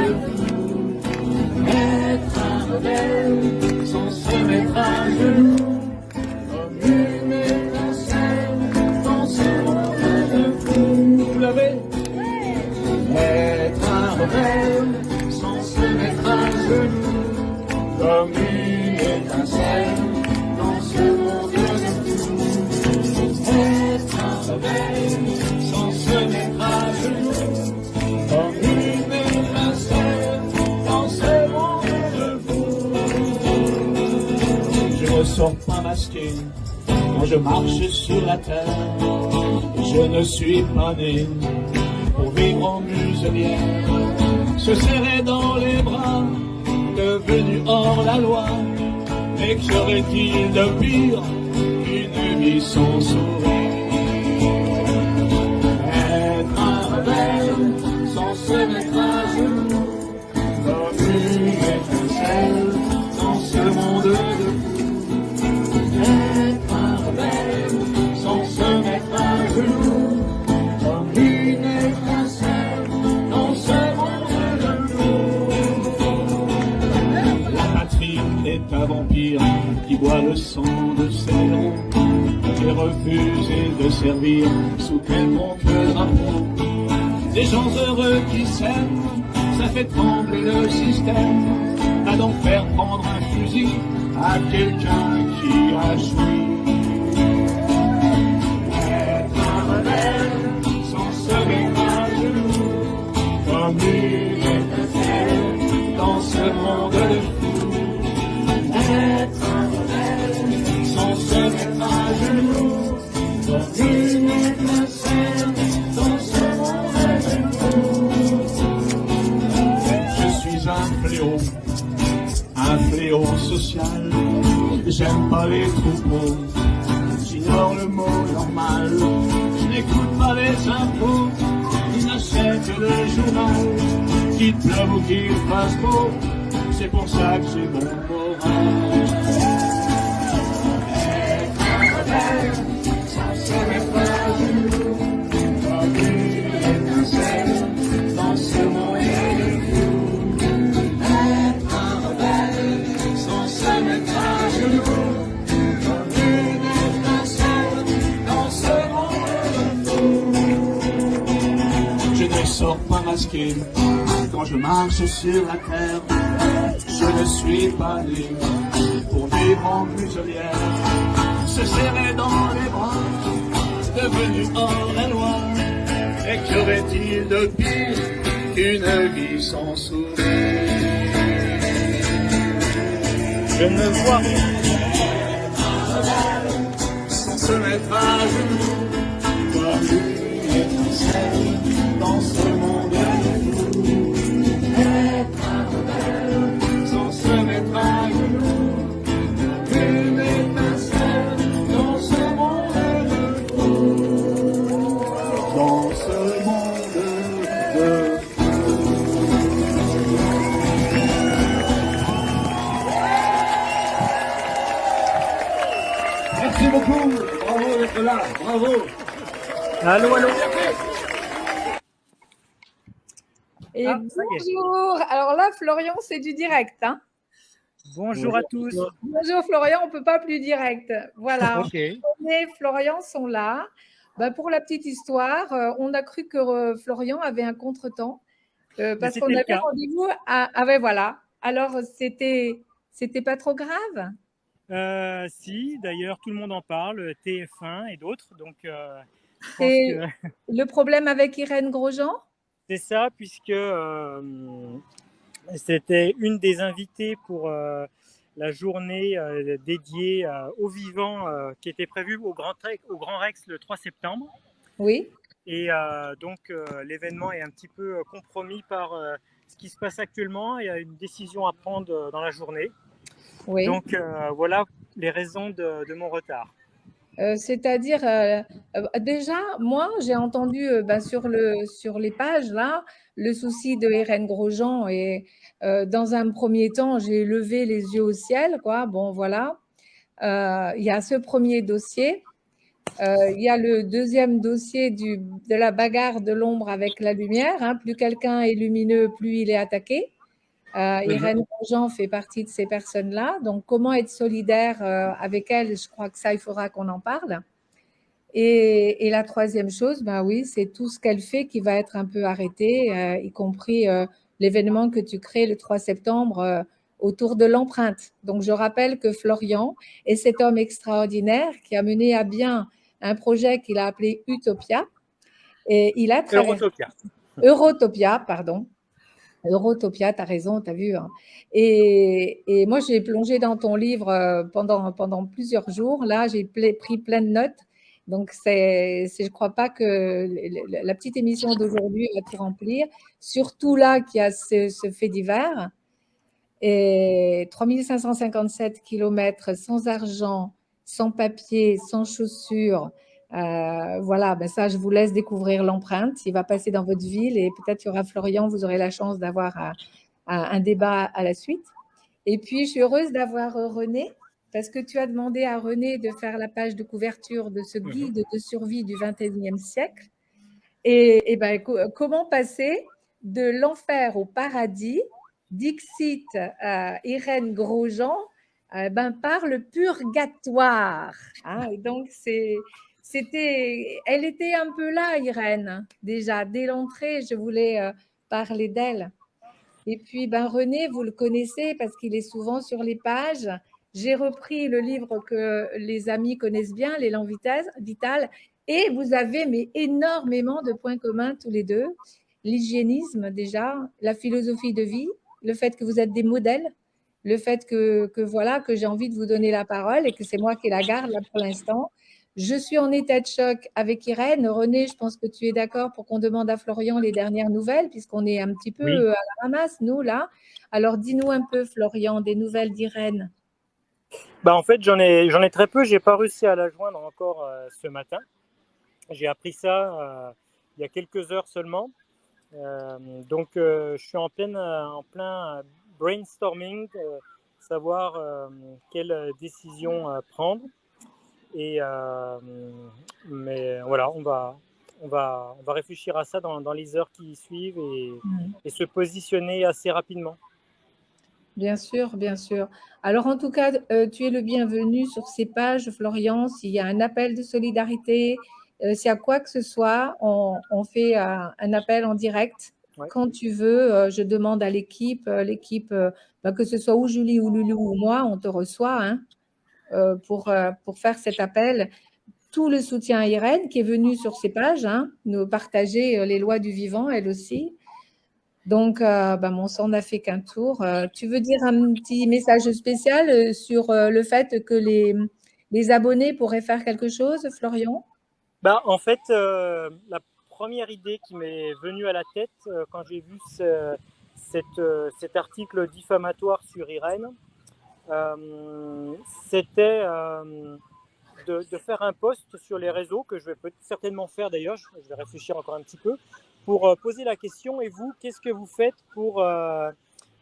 debout. Être un rebelle sans se mettre à genoux, comme une étincelle dans ce monde de fous. Vous l'avez? Être un rebelle sans se mettre à genoux, comme une étincelle dans ce monde de fous. Être un rebelle sans se mettre à genoux, comme une étincelle dans ce monde de fous. Je ressors pas masqué quand je marche sur la terre. Je ne suis pas né pour vivre en muselière, se serrer dans les bras, devenu hors la loi. Mais qu'aurait-il de pire qu'une vie sans sourire? Être un rebelle sans se mettre à genoux, comme une étincelle dans ce monde de fous. Être un rebelle sans se mettre à genoux, comme une étincelle dans ce monde de fous. La patrie est un vampire qui boit le sang de ses héros. J'ai refusé de servir sous quelconque drapeau. Des gens heureux qui s'aiment, ça fait trembler le système. Va donc faire prendre un fusil à quelqu'un qui a choisi. Être un rebelle sans se mettre à genoux, comme une étincelle dans ce monde de fous. Être un rebelle sans se mettre à genoux, comme une étincelle dans ce monde de fous. Je suis un fléau social. J'aime pas les troupeaux, j'ignore le mot normal. Je n'écoute pas les infos, ni n'achète le journal. Qu'il pleuve ou qu'il fasse beau, c'est pour ça que j'ai bon moral. Être un rebelle sans se mettre à genoux, comme une étincelle dans ce monde de fous. Être un rebelle sans se mettre à genoux, comme une étincelle dans ce monde de fous. Je ne sors pas masqué quand je marche sur la terre. Je ne suis pas né pour vivre en muselière, se serrer dans les bras, devenu hors la loi. Et qu'aurait-il de pire qu'une vie sans sourire? Je ne vois rien sans se mettre à genoux, comme une étincelle dans ce monde de fous. Être un rebelle sans se mettre à genoux, une étincelle dans ce monde de fous. Dans ce monde de Merci beaucoup, bravo d'être là, bravo. Allô, allô. Et Ah, ça y est. bonjour. Alors là, Florian, c'est du direct, hein. Bonjour à tous. Bonjour Florian, on peut pas plus direct. Voilà. Ok. René et Florian sont là. Bah, pour la petite histoire, on a cru que Florian avait un contretemps parce c'était qu'on le avait cas. rendez-vous à... Ah ouais, voilà. Alors, c'était pas trop grave? Si, d'ailleurs, tout le monde en parle, TF1 et d'autres. Donc, je pense Et que le problème avec Irène Grosjean? c'est ça, puisque c'était une des invitées pour la journée dédiée aux vivants qui était prévue au Grand Rex le 3 septembre. Oui. Et donc, l'événement est un petit peu compromis par ce qui se passe actuellement. Il y a une décision à prendre dans la journée. Oui. Donc, voilà les raisons de mon retard. C'est-à-dire, déjà, moi, j'ai entendu sur les pages, là, le souci de Irène Grosjean. Et dans un premier temps, j'ai levé les yeux au ciel, quoi. Bon, voilà. Il y a ce premier dossier. Il y a le deuxième dossier de la bagarre de l'ombre avec la lumière, hein. Plus quelqu'un est lumineux, plus il est attaqué. Irène Grosjean fait partie de ces personnes-là. Donc, comment être solidaire avec elle? Je crois que ça, il faudra qu'on en parle. Et la troisième chose, ben oui, c'est tout ce qu'elle fait qui va être un peu arrêté, y compris l'événement que tu crées le 3 septembre autour de l'empreinte. Donc, je rappelle que Florian est cet homme extraordinaire qui a mené à bien un projet qu'il a appelé Utopia. Et il a traversé… Eurotopia, pardon. Eurotopia, tu as raison, tu as vu. Hein. Et moi, j'ai plongé dans ton livre pendant plusieurs jours. Là, j'ai pris plein de notes. Donc, je ne crois pas que la petite émission d'aujourd'hui va tout remplir. Surtout là, qu'il y a ce fait divers. Et 3557 kilomètres sans argent, sans papier, sans chaussures. Voilà, ben ça, je vous laisse découvrir l'empreinte. Il va passer dans votre ville et peut-être il y aura Florian, vous aurez la chance d'avoir un débat à la suite. Et puis, je suis heureuse d'avoir René, parce que tu as demandé à René de faire la page de couverture de ce guide de survie du XXIe siècle. Et ben, comment passer de l'enfer au paradis, Dixit Irène Grosjean, par le purgatoire. Hein, et donc, elle était un peu là, Irène, déjà. Dès l'entrée, je voulais parler d'elle. Et puis, René, vous le connaissez parce qu'il est souvent sur les pages. J'ai repris le livre que les amis connaissent bien, L'élan vital. Et vous avez énormément de points communs tous les deux. L'hygiénisme, déjà, la philosophie de vie, le fait que vous êtes des modèles, le fait que j'ai envie de vous donner la parole et que c'est moi qui la garde là pour l'instant. Je suis en état de choc avec Irène. René, je pense que tu es d'accord pour qu'on demande à Florian les dernières nouvelles, puisqu'on est un petit peu à la ramasse, nous, là. Alors, dis-nous un peu, Florian, des nouvelles d'Irène. En fait, j'en ai très peu. Je n'ai pas réussi à la joindre encore ce matin. J'ai appris ça il y a quelques heures seulement. Donc, je suis en plein brainstorming, savoir quelle décision prendre. Mais voilà, on va réfléchir à ça dans les heures qui suivent et se positionner assez rapidement. Bien sûr, bien sûr. Alors, en tout cas, tu es le bienvenu sur ces pages, Florian. S'il y a un appel de solidarité, s'il y a quoi que ce soit, on fait un appel en direct. Ouais. Quand tu veux, je demande à l'équipe, que ce soit ou Julie ou Loulou ou moi, on te reçoit hein, pour faire cet appel. Tout le soutien à Irène qui est venue sur ces pages, hein, nous partager les lois du vivant, elle aussi. Donc, mon sang n'a fait qu'un tour. Tu veux dire un petit message spécial sur le fait que les abonnés pourraient faire quelque chose, Florian? En fait, la première idée qui m'est venue à la tête quand j'ai vu cet article diffamatoire sur Irène, c'était de faire un post sur les réseaux, que je vais certainement faire d'ailleurs, je vais réfléchir encore un petit peu, pour poser la question, et vous, qu'est-ce que vous faites pour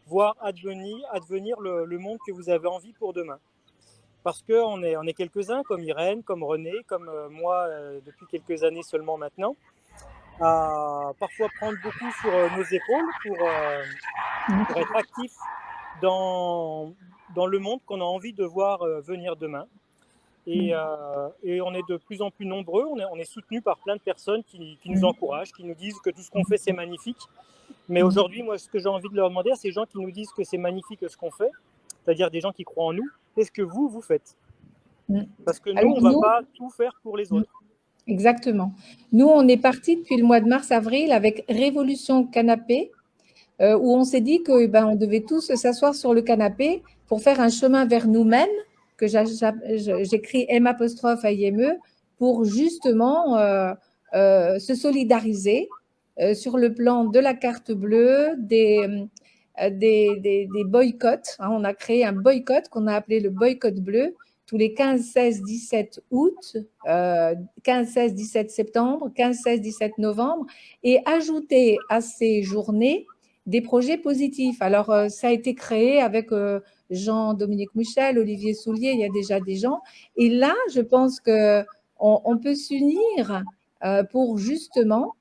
voir advenir le monde que vous avez envie pour demain? Parce qu'on est quelques-uns, comme Irène, comme René, comme moi, depuis quelques années seulement maintenant, à parfois prendre beaucoup sur nos épaules pour être actifs dans le monde qu'on a envie de voir venir demain. Et on est de plus en plus nombreux, on est soutenus par plein de personnes qui nous encouragent, qui nous disent que tout ce qu'on fait, c'est magnifique. Mais aujourd'hui, moi, ce que j'ai envie de leur demander à ces gens qui nous disent que c'est magnifique ce qu'on fait, c'est-à-dire des gens qui croient en nous, qu'est-ce que vous faites? Parce que nous, on ne va pas tout faire pour les autres. Exactement. Nous, on est partis depuis le mois de mars-avril avec Révolution Canapé, où on s'est dit qu'on devait tous s'asseoir sur le canapé pour faire un chemin vers nous-mêmes, que j'écris M'_AIME, pour justement se solidariser sur le plan de la carte bleue, des boycotts. Hein, on a créé un boycott qu'on a appelé le boycott bleu, tous les 15, 16, 17 août, 15, 16, 17 septembre, 15, 16, 17 novembre, et ajouter à ces journées des projets positifs. Alors, ça a été créé avec Jean-Dominique Michel, Olivier Soulier, il y a déjà des gens. Et là, je pense que on peut s'unir pour justement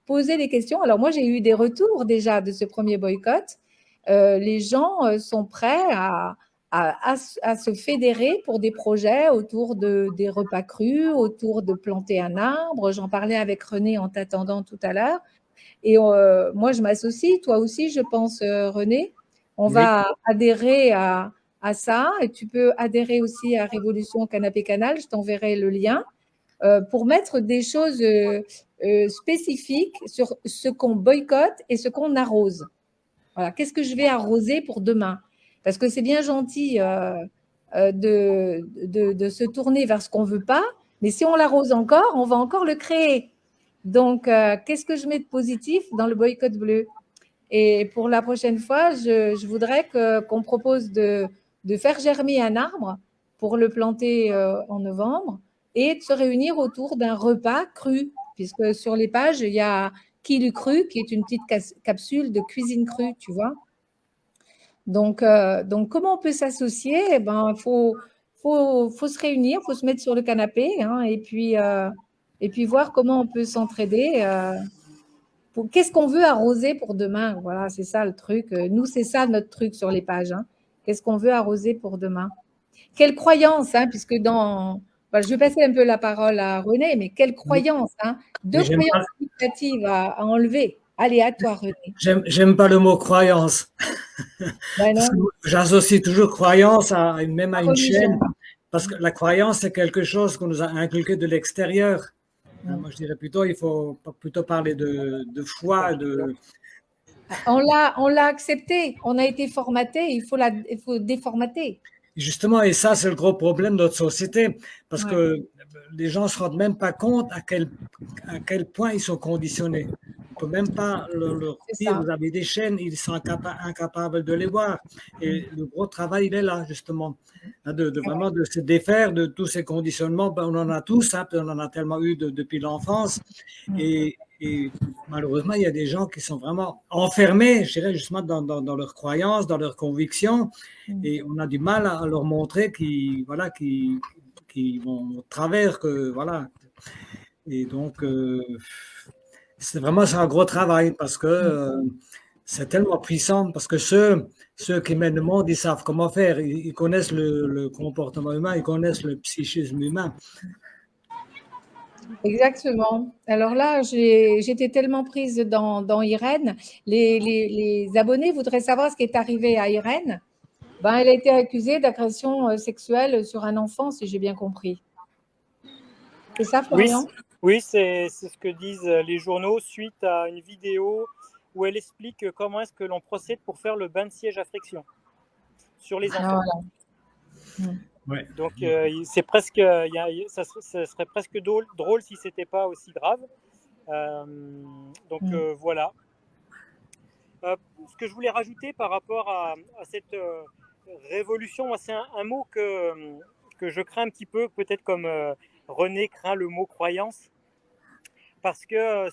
poser les questions. Alors moi, j'ai eu des retours déjà de ce premier boycott. Les gens sont prêts à se fédérer pour des projets autour des repas crus, autour de planter un arbre. J'en parlais avec René en t'attendant tout à l'heure. Et moi, je m'associe, toi aussi, je pense, René. On Oui. va adhérer à ça. Et tu peux adhérer aussi à Révolution Canapé Canal. Je t'enverrai le lien pour mettre des choses spécifiques sur ce qu'on boycotte et ce qu'on arrose. Voilà. Qu'est-ce que je vais arroser pour demain? Parce que c'est bien gentil de se tourner vers ce qu'on ne veut pas, mais si on l'arrose encore, on va encore le créer. Donc, qu'est-ce que je mets de positif dans le boycott bleu? Et pour la prochaine fois, je voudrais qu'on propose de faire germer un arbre pour le planter en novembre et de se réunir autour d'un repas cru, puisque sur les pages, il y a Kilu Cru, qui est une petite capsule de cuisine crue, tu vois. Donc, comment on peut s'associer? Eh ben, faut se réunir, faut se mettre sur le canapé, hein, et puis voir comment on peut s'entraider. Qu'est-ce qu'on veut arroser pour demain? Voilà, c'est ça le truc. Nous, c'est ça notre truc sur les pages, hein. Qu'est-ce qu'on veut arroser pour demain? Quelle croyance, hein, puisque je vais passer un peu la parole à René, mais quelle croyance, hein? Deux croyances significatives à enlever. Allez, à toi, René. J'aime pas le mot croyance. Ben non. J'associe toujours croyance même à une Religion. chaîne, parce que la croyance, c'est quelque chose qu'on nous a inculqué de l'extérieur. Moi, je dirais plutôt, il faut plutôt parler de foi, On l'a accepté, on a été formaté, il faut déformater. Justement, et ça, c'est le gros problème de notre société, parce que les gens ne se rendent même pas compte à quel point ils sont conditionnés. On ne peut même pas leur dire, vous avez des chaînes, ils sont incapables de les voir. Et le gros travail, il est là, justement, vraiment de se défaire de tous ces conditionnements. Ben, on en a tous, hein, on en a tellement eu depuis l'enfance. Et malheureusement, il y a des gens qui sont vraiment enfermés, je dirais, justement, dans leurs croyances, dans leurs convictions. Et on a du mal à leur montrer qu'ils vont au travers. Voilà. Et donc, c'est vraiment un gros travail parce que c'est tellement puissant. Parce que ceux qui mènent le monde, ils savent comment faire. Ils connaissent le comportement humain, ils connaissent le psychisme humain. Exactement. Alors là, j'étais tellement prise dans Irène. Les abonnés voudraient savoir ce qui est arrivé à Irène. Ben, elle a été accusée d'agression sexuelle sur un enfant, si j'ai bien compris. C'est ça, Florian? Oui, c'est ce que disent les journaux suite à une vidéo où elle explique comment est-ce que l'on procède pour faire le bain de siège à friction sur les enfants. Voilà. Ouais. Donc, c'est presque, ça serait presque drôle si c'était pas aussi grave. Voilà. Ce que je voulais rajouter par rapport à cette révolution, moi, c'est un mot que je crains un petit peu, peut-être comme René craint le mot croyance, parce que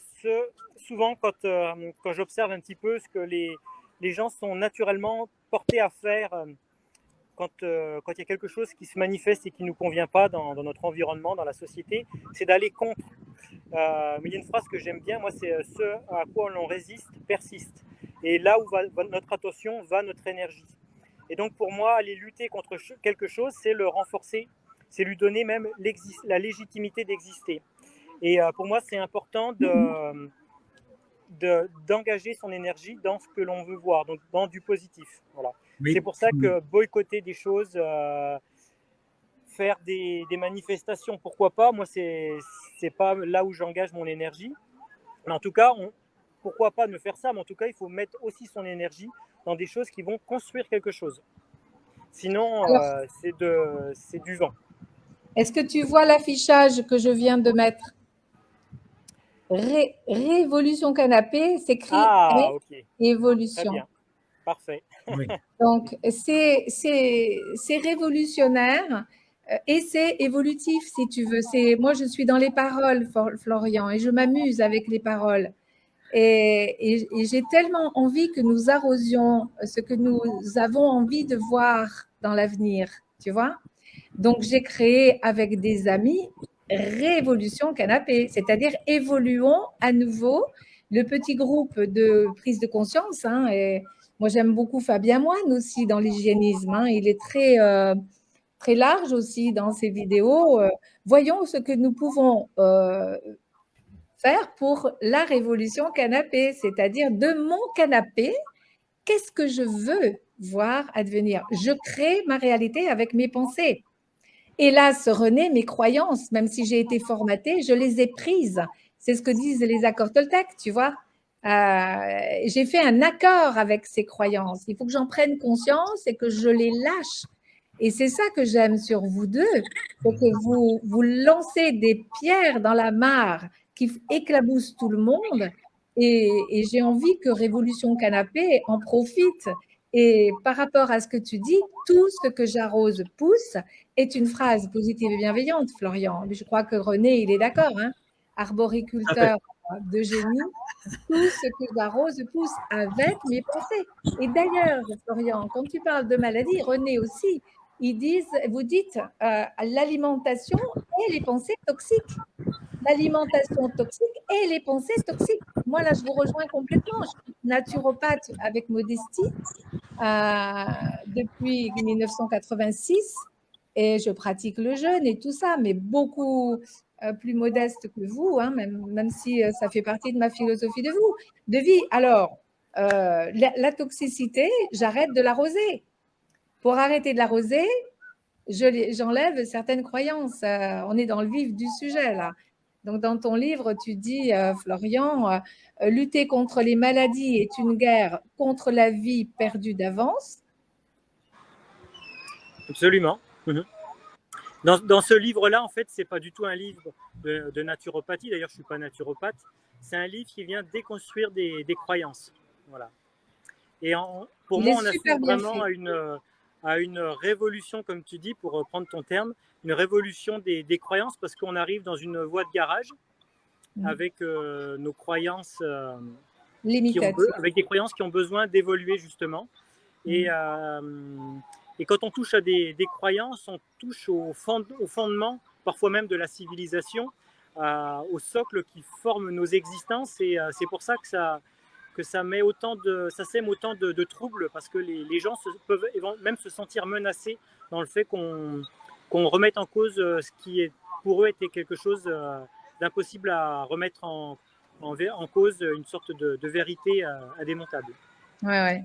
souvent, quand j'observe un petit peu ce que les gens sont naturellement portés à faire quand il y a quelque chose qui se manifeste et qui ne nous convient pas dans notre environnement, dans la société, c'est d'aller contre. Mais il y a une phrase que j'aime bien, moi, c'est « ce à quoi l'on résiste persiste ». Et là où va notre attention, va notre énergie. Et donc, pour moi, aller lutter contre quelque chose, c'est le renforcer, c'est lui donner même la légitimité d'exister. Et pour moi, c'est important d'engager son énergie dans ce que l'on veut voir, donc dans du positif. Voilà. Oui. C'est pour ça que boycotter des choses, faire des manifestations, pourquoi pas. Moi, c'est pas là où j'engage mon énergie. Mais en tout cas, pourquoi pas ne faire ça, mais en tout cas, il faut mettre aussi son énergie dans des choses qui vont construire quelque chose. Sinon, c'est du vent. Est-ce que tu vois l'affichage que je viens de mettre? Révolution Canapé s'écrit Évolution. Très bien, parfait. Oui. Donc, c'est révolutionnaire et c'est évolutif, si tu veux. Moi, je suis dans les paroles, Florian, et je m'amuse avec les paroles. Et j'ai tellement envie que nous arrosions ce que nous avons envie de voir dans l'avenir, tu vois. Donc, j'ai créé avec des amis Révolution Canapé, c'est-à-dire évoluons à nouveau le petit groupe de prise de conscience. Hein, et moi, j'aime beaucoup Fabien Moine aussi dans l'hygiénisme. Hein, il est très large aussi dans ses vidéos. Voyons ce que nous pouvons faire pour la révolution canapé, c'est-à-dire de mon canapé, qu'est-ce que je veux voir advenir? Je crée ma réalité avec mes pensées. Hélas, René, mes croyances, même si j'ai été formatée, je les ai prises. C'est ce que disent les accords Toltec, tu vois. J'ai fait un accord avec ces croyances. Il faut que j'en prenne conscience et que je les lâche. Et c'est ça que j'aime sur vous deux, c'est que vous lancez des pierres dans la mare qui éclaboussent tout le monde. Et j'ai envie que Révolution Canapé en profite. Et par rapport à ce que tu dis, tout ce que j'arrose pousse est une phrase positive et bienveillante, Florian. Je crois que René, il est d'accord. Hein, arboriculteur de génie, tout ce que j'arrose pousse avec mes pensées. Et d'ailleurs, Florian, quand tu parles de maladie, René aussi, vous dites l'alimentation et les pensées toxiques. L'alimentation toxique et les pensées toxiques. Moi, là, je vous rejoins complètement. Je suis naturopathe avec modestie depuis 1986 et je pratique le jeûne et tout ça, mais beaucoup plus modeste que vous, hein, même si ça fait partie de ma philosophie de vie. Alors, la toxicité, j'arrête de l'arroser. Pour arrêter de l'arroser, j'enlève certaines croyances. On est dans le vif du sujet, là. Donc, dans ton livre, tu dis, Florian, lutter contre les maladies est une guerre contre la vie perdue d'avance. Absolument. Dans ce livre-là, en fait, ce n'est pas du tout un livre de naturopathie. D'ailleurs, je ne suis pas naturopathe. C'est un livre qui vient déconstruire des croyances. Voilà. Et pour moi, on assiste vraiment à une révolution, comme tu dis, pour reprendre ton terme, une révolution des croyances, parce qu'on arrive dans une voie de garage avec nos croyances avec des croyances qui ont besoin d'évoluer, justement. Et quand on touche à des croyances, on touche au fondement, parfois même de la civilisation, au socle qui forme nos existences. Et c'est pour ça que ça sème autant de troubles, parce que les gens peuvent même se sentir menacés dans le fait qu'on remette en cause ce qui est, pour eux était quelque chose d'impossible à remettre en cause, une sorte de vérité indémontable. Ouais.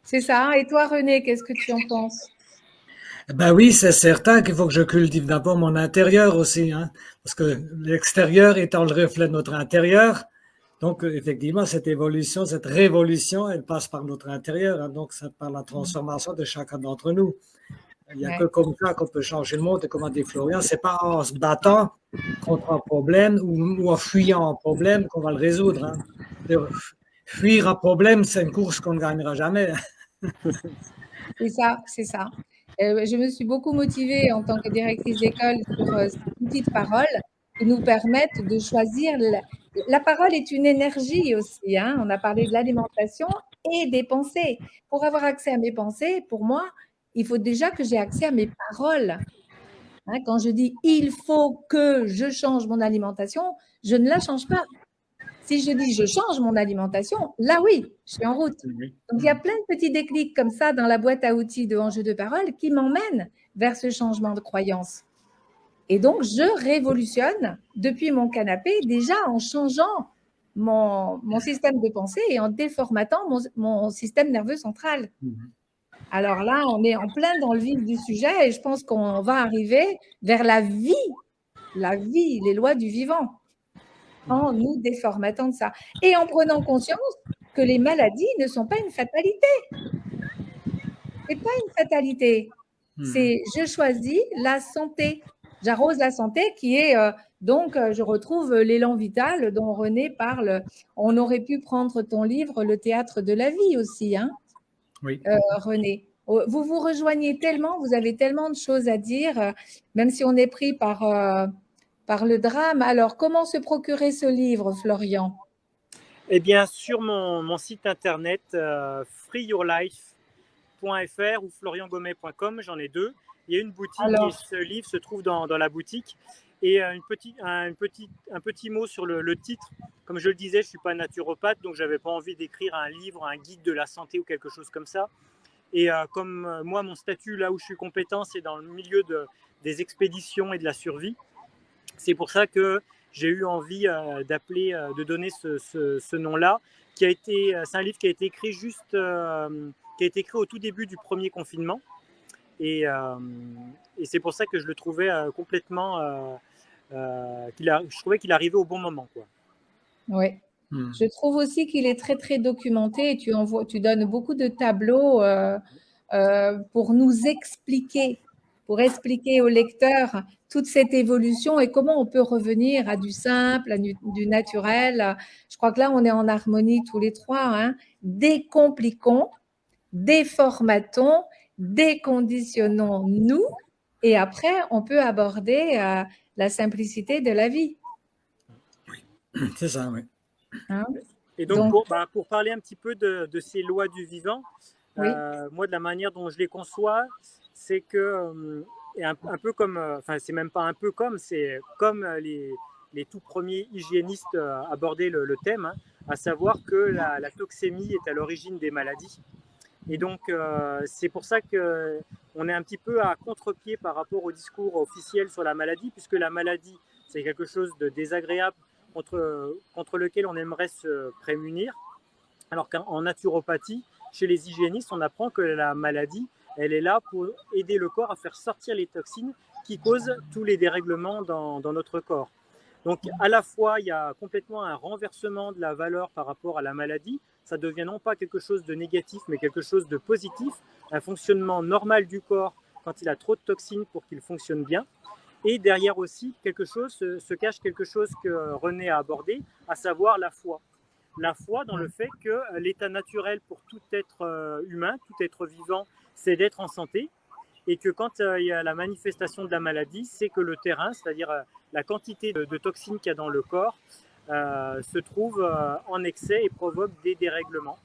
C'est ça. Et toi, René, qu'est-ce que tu en penses? Ben oui, c'est certain qu'il faut que je cultive d'abord mon intérieur aussi, hein, parce que l'extérieur étant le reflet de notre intérieur. Donc, effectivement, cette évolution, cette révolution, elle passe par notre intérieur, hein, donc c'est par la transformation de chacun d'entre nous. Il n'y a que comme ça qu'on peut changer le monde, et comme a dit Florian, c'est pas en se battant contre un problème ou en fuyant un problème qu'on va le résoudre. Hein. Fuir un problème, c'est une course qu'on ne gagnera jamais. C'est ça. Je me suis beaucoup motivée en tant que directrice d'école sur ces petites paroles qui nous permettent de choisir. La parole est une énergie aussi. Hein. On a parlé de l'alimentation et des pensées. Pour avoir accès à mes pensées, pour moi, il faut déjà que j'ai accès à mes paroles. Hein, quand je dis « il faut que je change mon alimentation », je ne la change pas. Si je dis « je change mon alimentation », là oui, je suis en route. Donc, il y a plein de petits déclics comme ça dans la boîte à outils de Enjeux de parole qui m'emmènent vers ce changement de croyance. Et donc, je révolutionne depuis mon canapé déjà en changeant mon système de pensée et en déformatant mon système nerveux central. Alors là, on est en plein dans le vif du sujet et je pense qu'on va arriver vers la vie, les lois du vivant, en nous déformatant de ça. Et en prenant conscience que les maladies ne sont pas une fatalité. Ce n'est pas une fatalité. C'est je choisis la santé. J'arrose la santé qui est donc je retrouve l'élan vital dont René parle. On aurait pu prendre ton livre Le théâtre de la vie aussi, hein, oui. René. Vous vous rejoignez tellement, vous avez tellement de choses à dire, même si on est pris par le drame. Alors, comment se procurer ce livre, Florian? Eh bien, sur mon site internet freeyourlife.fr ou floriangomet.com, j'en ai deux. Il y a une boutique Alors, et ce livre se trouve dans la boutique. Et un petit mot sur le titre. Comme je le disais, je ne suis pas naturopathe, donc je n'avais pas envie d'écrire un livre, un guide de la santé ou quelque chose comme ça. Et comme moi, mon statut, là où je suis compétent, c'est dans le milieu des expéditions et de la survie. C'est pour ça que j'ai eu envie de donner ce nom-là, c'est un livre qui a été écrit qui a été écrit au tout début du premier confinement. Et c'est pour ça que je le trouvais complètement... je trouvais qu'il arrivait au bon moment, quoi. oui. Je trouve aussi qu'il est très, très documenté et tu donnes beaucoup de tableaux pour nous expliquer, pour expliquer au lecteur toute cette évolution et comment on peut revenir à du simple, à du naturel. Je crois que là, on est en harmonie tous les trois, hein. Décompliquons, déformatons, déconditionnons-nous et après, on peut aborder la simplicité de la vie. C'est ça, oui. Hein? Et donc, pour parler un petit peu de ces lois du vivant, oui. Moi, de la manière dont je les conçois, c'est que, un peu comme, enfin, c'est même pas un peu comme, c'est comme les tout premiers hygiénistes abordaient le thème, hein, à savoir que la toxémie est à l'origine des maladies. Et donc, c'est pour ça qu'on est un petit peu à contre-pied par rapport au discours officiel sur la maladie, puisque la maladie, c'est quelque chose de désagréable contre lequel on aimerait se prémunir. Alors qu'en naturopathie, chez les hygiénistes, on apprend que la maladie, elle est là pour aider le corps à faire sortir les toxines qui causent tous les dérèglements dans notre corps. Donc, à la fois, il y a complètement un renversement de la valeur par rapport à la maladie. Ça devient non pas quelque chose de négatif, mais quelque chose de positif, un fonctionnement normal du corps quand il a trop de toxines pour qu'il fonctionne bien. Et derrière aussi, se cache quelque chose que René a abordé, à savoir la foi. La foi dans le fait que l'état naturel pour tout être humain, tout être vivant, c'est d'être en santé. Et que quand il y a la manifestation de la maladie, c'est que le terrain, c'est-à-dire la quantité de toxines qu'il y a dans le corps, se trouve en excès et provoque des dérèglements.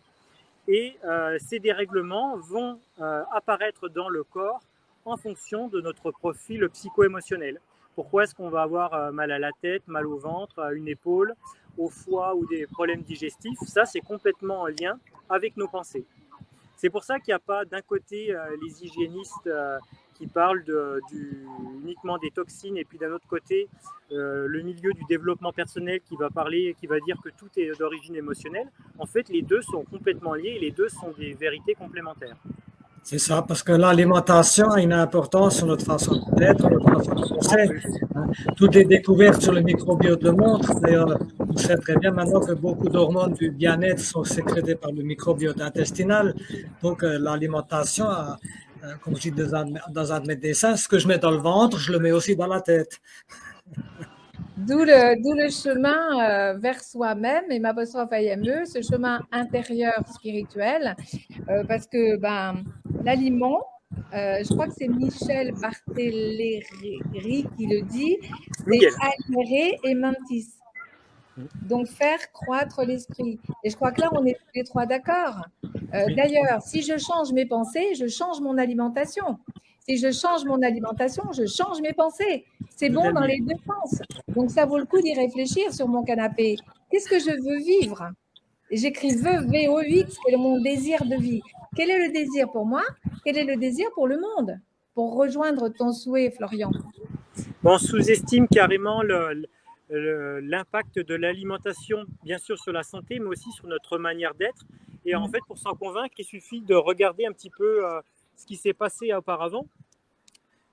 Et ces dérèglements vont apparaître dans le corps en fonction de notre profil psycho-émotionnel. Pourquoi est-ce qu'on va avoir mal à la tête, mal au ventre, à une épaule, au foie ou des problèmes digestifs? Ça, c'est complètement en lien avec nos pensées. C'est pour ça qu'il n'y a pas d'un côté les hygiénistes qui parlent uniquement des toxines et puis d'un autre côté le milieu du développement personnel qui va parler, qui va dire que tout est d'origine émotionnelle. En fait, les deux sont complètement liés et les deux sont des vérités complémentaires. C'est ça, parce que l'alimentation a une importance sur notre façon d'être, notre façon de penser. Toutes les découvertes sur le microbiote le montrent. D'ailleurs, on sait très bien maintenant que beaucoup d'hormones du bien-être sont sécrétées par le microbiote intestinal. Donc, l'alimentation, comme je dis dans un de mes dessins, ce que je mets dans le ventre, je le mets aussi dans la tête. D'où le chemin vers soi-même, et m'apostrophe IME, ce chemin intérieur spirituel, parce que l'aliment, je crois que c'est Michel Barthéléry qui le dit, c'est alire et mentis. Donc, faire croître l'esprit. Et je crois que là, on est tous les trois d'accord. D'ailleurs, si je change mes pensées, je change mon alimentation. Si je change mon alimentation, je change mes pensées. C'est bon dans les deux sens. Donc, ça vaut le coup d'y réfléchir sur mon canapé. Qu'est-ce que je veux vivre? J'écris VOX, quel est mon désir de vie? Quel est le désir pour moi? Quel est le désir pour le monde? Pour rejoindre ton souhait, Florian. On sous-estime carrément l'impact de l'alimentation, bien sûr sur la santé, mais aussi sur notre manière d'être. Et en fait, pour s'en convaincre, il suffit de regarder un petit peu ce qui s'est passé auparavant.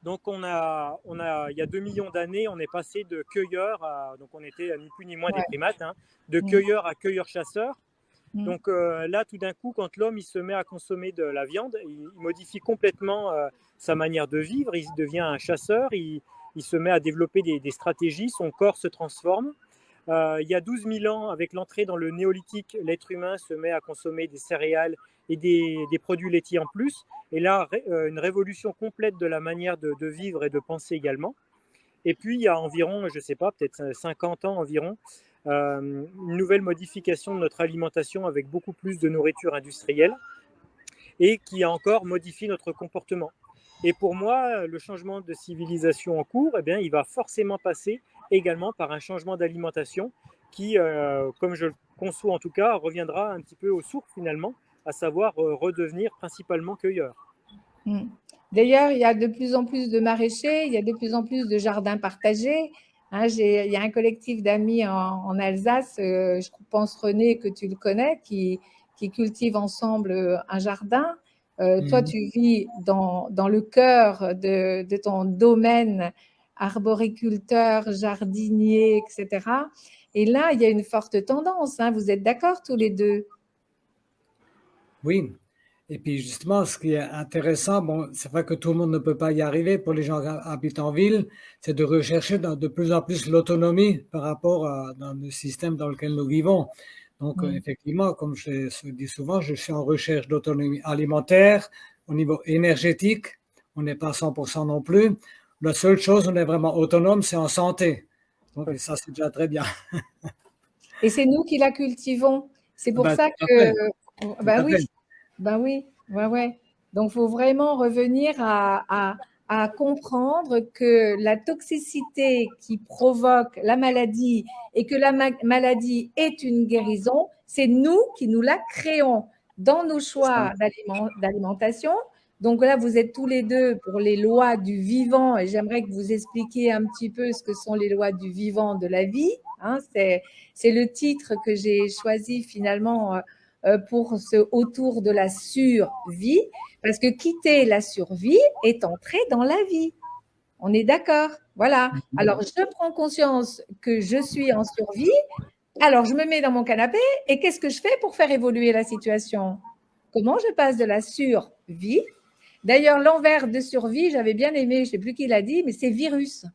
Donc, il y a 2 millions d'années, on est passé de cueilleurs, donc on était ni plus ni moins des primates, hein, de cueilleurs à cueilleurs-chasseurs. Donc là, tout d'un coup, quand l'homme il se met à consommer de la viande, il modifie complètement sa manière de vivre, il devient un chasseur, il se met à développer des stratégies, son corps se transforme. Il y a 12 000 ans, avec l'entrée dans le néolithique, l'être humain se met à consommer des céréales et des produits laitiers en plus. Et là, une révolution complète de la manière de vivre et de penser également. Et puis, il y a environ, je ne sais pas, peut-être 50 ans environ, une nouvelle modification de notre alimentation avec beaucoup plus de nourriture industrielle et qui a encore modifié notre comportement. Et pour moi, le changement de civilisation en cours, eh bien, il va forcément passer également par un changement d'alimentation qui, comme je le conçois en tout cas, reviendra un petit peu aux sources finalement, à savoir redevenir principalement cueilleur. Mm. D'ailleurs, il y a de plus en plus de maraîchers, il y a de plus en plus de jardins partagés. Hein, il y a un collectif d'amis en Alsace, je pense René, que tu le connais, qui cultive ensemble un jardin. Toi, tu vis dans le cœur de ton domaine arboriculteur, jardinier, etc. Et là, il y a une forte tendance. Hein, vous êtes d'accord tous les deux? Oui. Et puis justement, ce qui est intéressant, bon, c'est vrai que tout le monde ne peut pas y arriver pour les gens qui habitent en ville, c'est de rechercher de plus en plus l'autonomie par rapport dans le système dans lequel nous vivons. Donc, effectivement, comme je dis souvent, je suis en recherche d'autonomie alimentaire, au niveau énergétique, on n'est pas à 100% non plus. La seule chose, on est vraiment autonome, c'est en santé. Donc, et ça, c'est déjà très bien. Et c'est nous qui la cultivons. C'est pour Ben, ça tout à que, fait, tout bah à oui, fait. bah oui, ouais, ouais. Donc, il faut vraiment revenir à comprendre que la toxicité qui provoque la maladie et que la maladie est une guérison, c'est nous qui nous la créons dans nos choix d'alimentation. Donc là, vous êtes tous les deux pour les lois du vivant et j'aimerais que vous expliquiez un petit peu ce que sont les lois du vivant de la vie. Hein, c'est le titre que j'ai choisi finalement pour ce autour de la survie, parce que quitter la survie est entrer dans la vie. On est d'accord? Voilà. Alors, je prends conscience que je suis en survie. Alors, je me mets dans mon canapé et qu'est-ce que je fais pour faire évoluer la situation? Comment je passe de la survie? D'ailleurs, l'envers de survie, j'avais bien aimé, je ne sais plus qui l'a dit, mais c'est virus.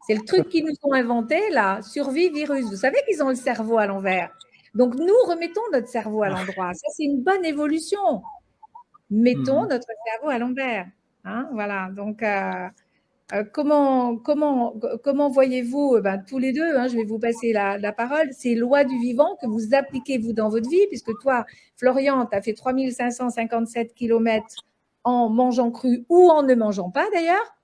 C'est le truc qu'ils nous ont inventé, là, survie virus. Vous savez qu'ils ont le cerveau à l'envers. Donc, nous remettons notre cerveau à l'endroit. Ça, c'est une bonne évolution. Mettons notre cerveau à l'envers. Hein, voilà. Donc, comment voyez-vous, tous les deux, hein, je vais vous passer la parole, ces lois du vivant que vous appliquez, vous, dans votre vie, puisque toi, Florian, tu as fait 3557 km en mangeant cru ou en ne mangeant pas, d'ailleurs.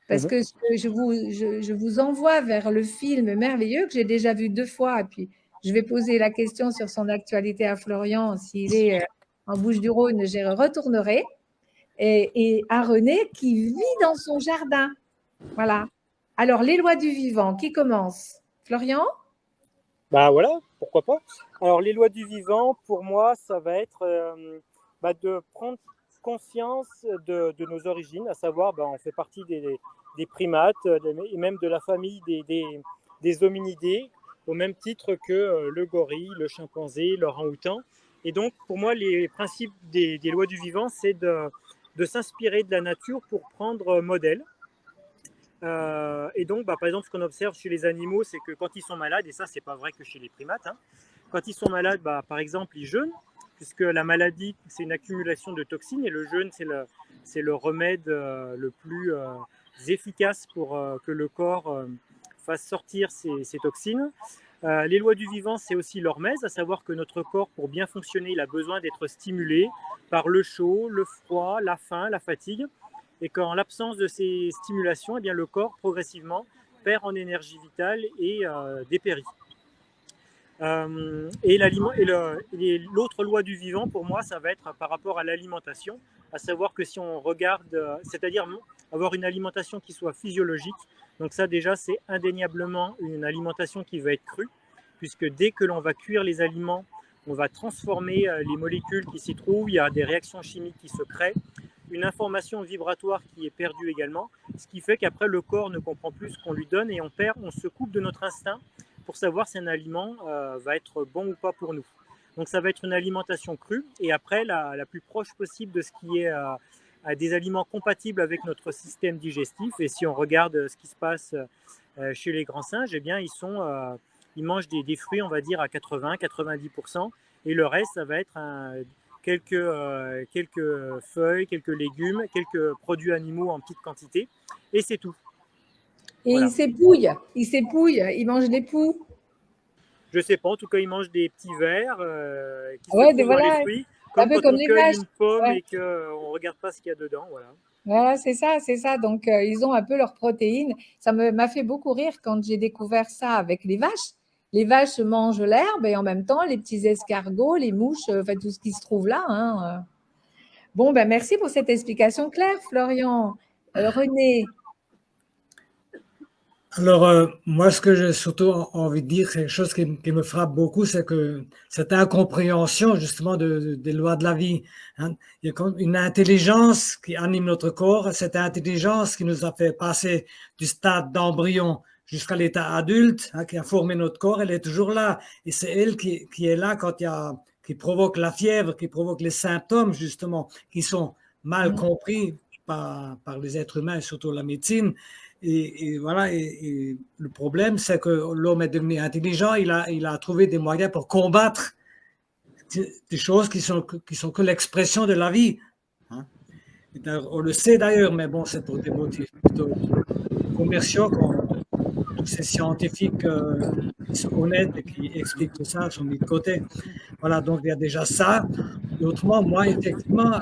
Parce que je vous envoie vers le film merveilleux que j'ai déjà vu 2 fois. Et puis, je vais poser la question sur son actualité à Florian. S'il est en Bouches-du-Rhône, j'y retournerai. Et à René qui vit dans son jardin. Voilà. Alors, les lois du vivant, qui commence? Florian? Bah voilà, pourquoi pas. Alors, les lois du vivant, pour moi, ça va être de prendre conscience de nos origines, à savoir, on fait partie des primates et même de la famille des hominidés, au même titre que le gorille, le chimpanzé, l'orang-outan. Et donc, pour moi, les principes des lois du vivant, c'est de s'inspirer de la nature pour prendre modèle. Et donc, par exemple, ce qu'on observe chez les animaux, c'est que quand ils sont malades, et ça, c'est pas vrai que chez les primates, hein, quand ils sont malades, par exemple, ils jeûnent, puisque la maladie, c'est une accumulation de toxines, et le jeûne, c'est le remède le plus efficace pour que le corps fasse sortir ces toxines. Les lois du vivant, c'est aussi l'hormèse, à savoir que notre corps, pour bien fonctionner, il a besoin d'être stimulé par le chaud, le froid, la faim, la fatigue. Et qu'en l'absence de ces stimulations, eh bien, le corps progressivement perd en énergie vitale et dépérit. Et l'autre loi du vivant, pour moi, ça va être par rapport à l'alimentation, à savoir que si on regarde, c'est-à-dire avoir une alimentation qui soit physiologique, donc ça déjà c'est indéniablement une alimentation qui va être crue, puisque dès que l'on va cuire les aliments, on va transformer les molécules qui s'y trouvent, il y a des réactions chimiques qui se créent, une information vibratoire qui est perdue également, ce qui fait qu'après le corps ne comprend plus ce qu'on lui donne et on se coupe de notre instinct pour savoir si un aliment va être bon ou pas pour nous. Donc ça va être une alimentation crue et après la plus proche possible de ce qui est des aliments compatibles avec notre système digestif. Et si on regarde ce qui se passe chez les grands singes, eh bien ils mangent des fruits, on va dire à 80-90%, et le reste ça va être quelques feuilles, quelques légumes, quelques produits animaux en petite quantité, et c'est tout. Et voilà. Il s'épouille, il mange des poux. Je sais pas, en tout cas, ils mangent des petits vers qui se trouvent dans les fruits. Comme peu quand comme on les cueille vaches. une pomme Ouais. et qu'on ne regarde pas ce qu'il y a dedans, voilà. Voilà, c'est ça, c'est ça. Donc, ils ont un peu leurs protéines. M'a fait beaucoup rire quand j'ai découvert ça avec les vaches. Les vaches mangent l'herbe et en même temps, les petits escargots, les mouches, enfin, tout ce qui se trouve là, hein. Bon, ben, merci pour cette explication claire, Florian. René. Alors, moi, ce que j'ai surtout envie de dire, quelque chose qui me frappe beaucoup, c'est que cette incompréhension, justement, des lois de la vie, hein. Il y a comme une intelligence qui anime notre corps, cette intelligence qui nous a fait passer du stade d'embryon jusqu'à l'état adulte, hein, qui a formé notre corps, elle est toujours là. Et c'est elle qui est là quand il y a, qui provoque la fièvre, qui provoque les symptômes, justement, qui sont mal compris par les êtres humains et surtout la médecine. Et voilà, et le problème, c'est que l'homme est devenu intelligent, il a trouvé des moyens pour combattre des choses qui sont que l'expression de la vie, hein. On le sait d'ailleurs, mais bon, c'est pour des motifs plutôt commerciaux, tous ces scientifiques qui sont honnêtes et qui expliquent tout ça sont mis de côté. Voilà, donc il y a déjà ça. Et autrement, moi, effectivement,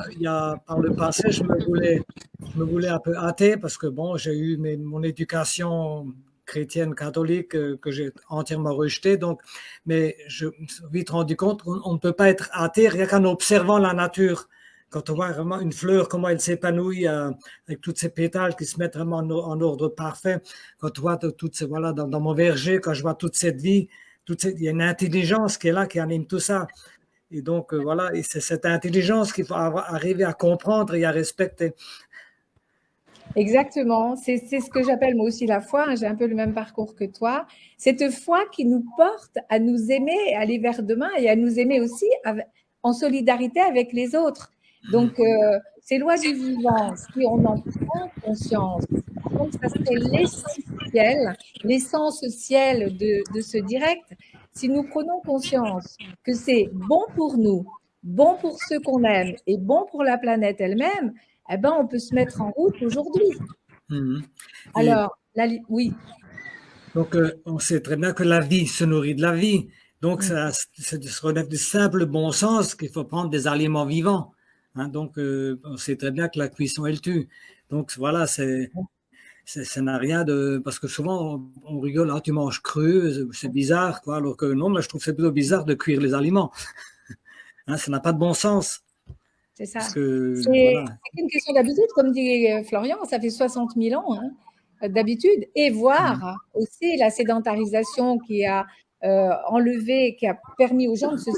par le passé, je me voulais un peu athée parce que bon, j'ai eu mon éducation chrétienne catholique que j'ai entièrement rejetée. Donc, mais je me suis vite rendu compte qu'on ne peut pas être athée rien qu'en observant la nature. Quand on voit vraiment une fleur, comment elle s'épanouit avec toutes ces pétales qui se mettent vraiment en ordre parfait. Quand on voit toutes ces, voilà, dans mon verger, quand je vois toute cette vie, il y a une intelligence qui est là, qui anime tout ça. Et donc, voilà, et c'est cette intelligence qu'il faut arriver à comprendre et à respecter. Exactement, c'est ce que j'appelle moi aussi la foi, hein, j'ai un peu le même parcours que toi. Cette foi qui nous porte à nous aimer, à aller vers demain et à nous aimer aussi en solidarité avec les autres. Donc, ces lois du vivant, si on en prend conscience, donc ça serait l'essence ciel de ce direct. Si nous prenons conscience que c'est bon pour nous, bon pour ceux qu'on aime et bon pour la planète elle-même, eh ben, on peut se mettre en route aujourd'hui. Alors, oui. Donc, on sait très bien que la vie se nourrit de la vie. Donc, ça relève du simple bon sens qu'il faut prendre des aliments vivants, hein. Donc, on sait très bien que la cuisson, elle tue. Donc, voilà, ça n'a rien de... Parce que souvent, on rigole, ah, tu manges cru, c'est bizarre, quoi. Alors que non, mais je trouve que c'est plutôt bizarre de cuire les aliments. Hein, ça n'a pas de bon sens. C'est ça. C'est une question d'habitude, comme dit Florian, ça fait 60 000 ans d'habitude. Et voir aussi la sédentarisation qui a enlevé, qui a permis aux gens de se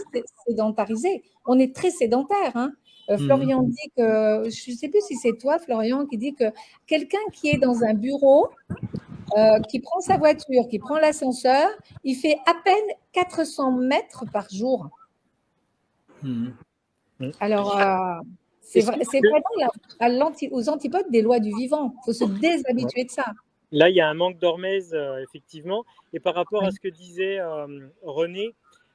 sédentariser. On est très sédentaire, hein. Florian dit que, je ne sais plus si c'est toi, Florian, qui dit que quelqu'un qui est dans un bureau, qui prend sa voiture, qui prend l'ascenseur, il fait à peine 400 mètres par jour. Alors, c'est vraiment aux antipodes des lois du vivant. Il faut se déshabituer de ça. Là, il y a un manque d'hormèse, effectivement. Et par rapport à ce que disait René,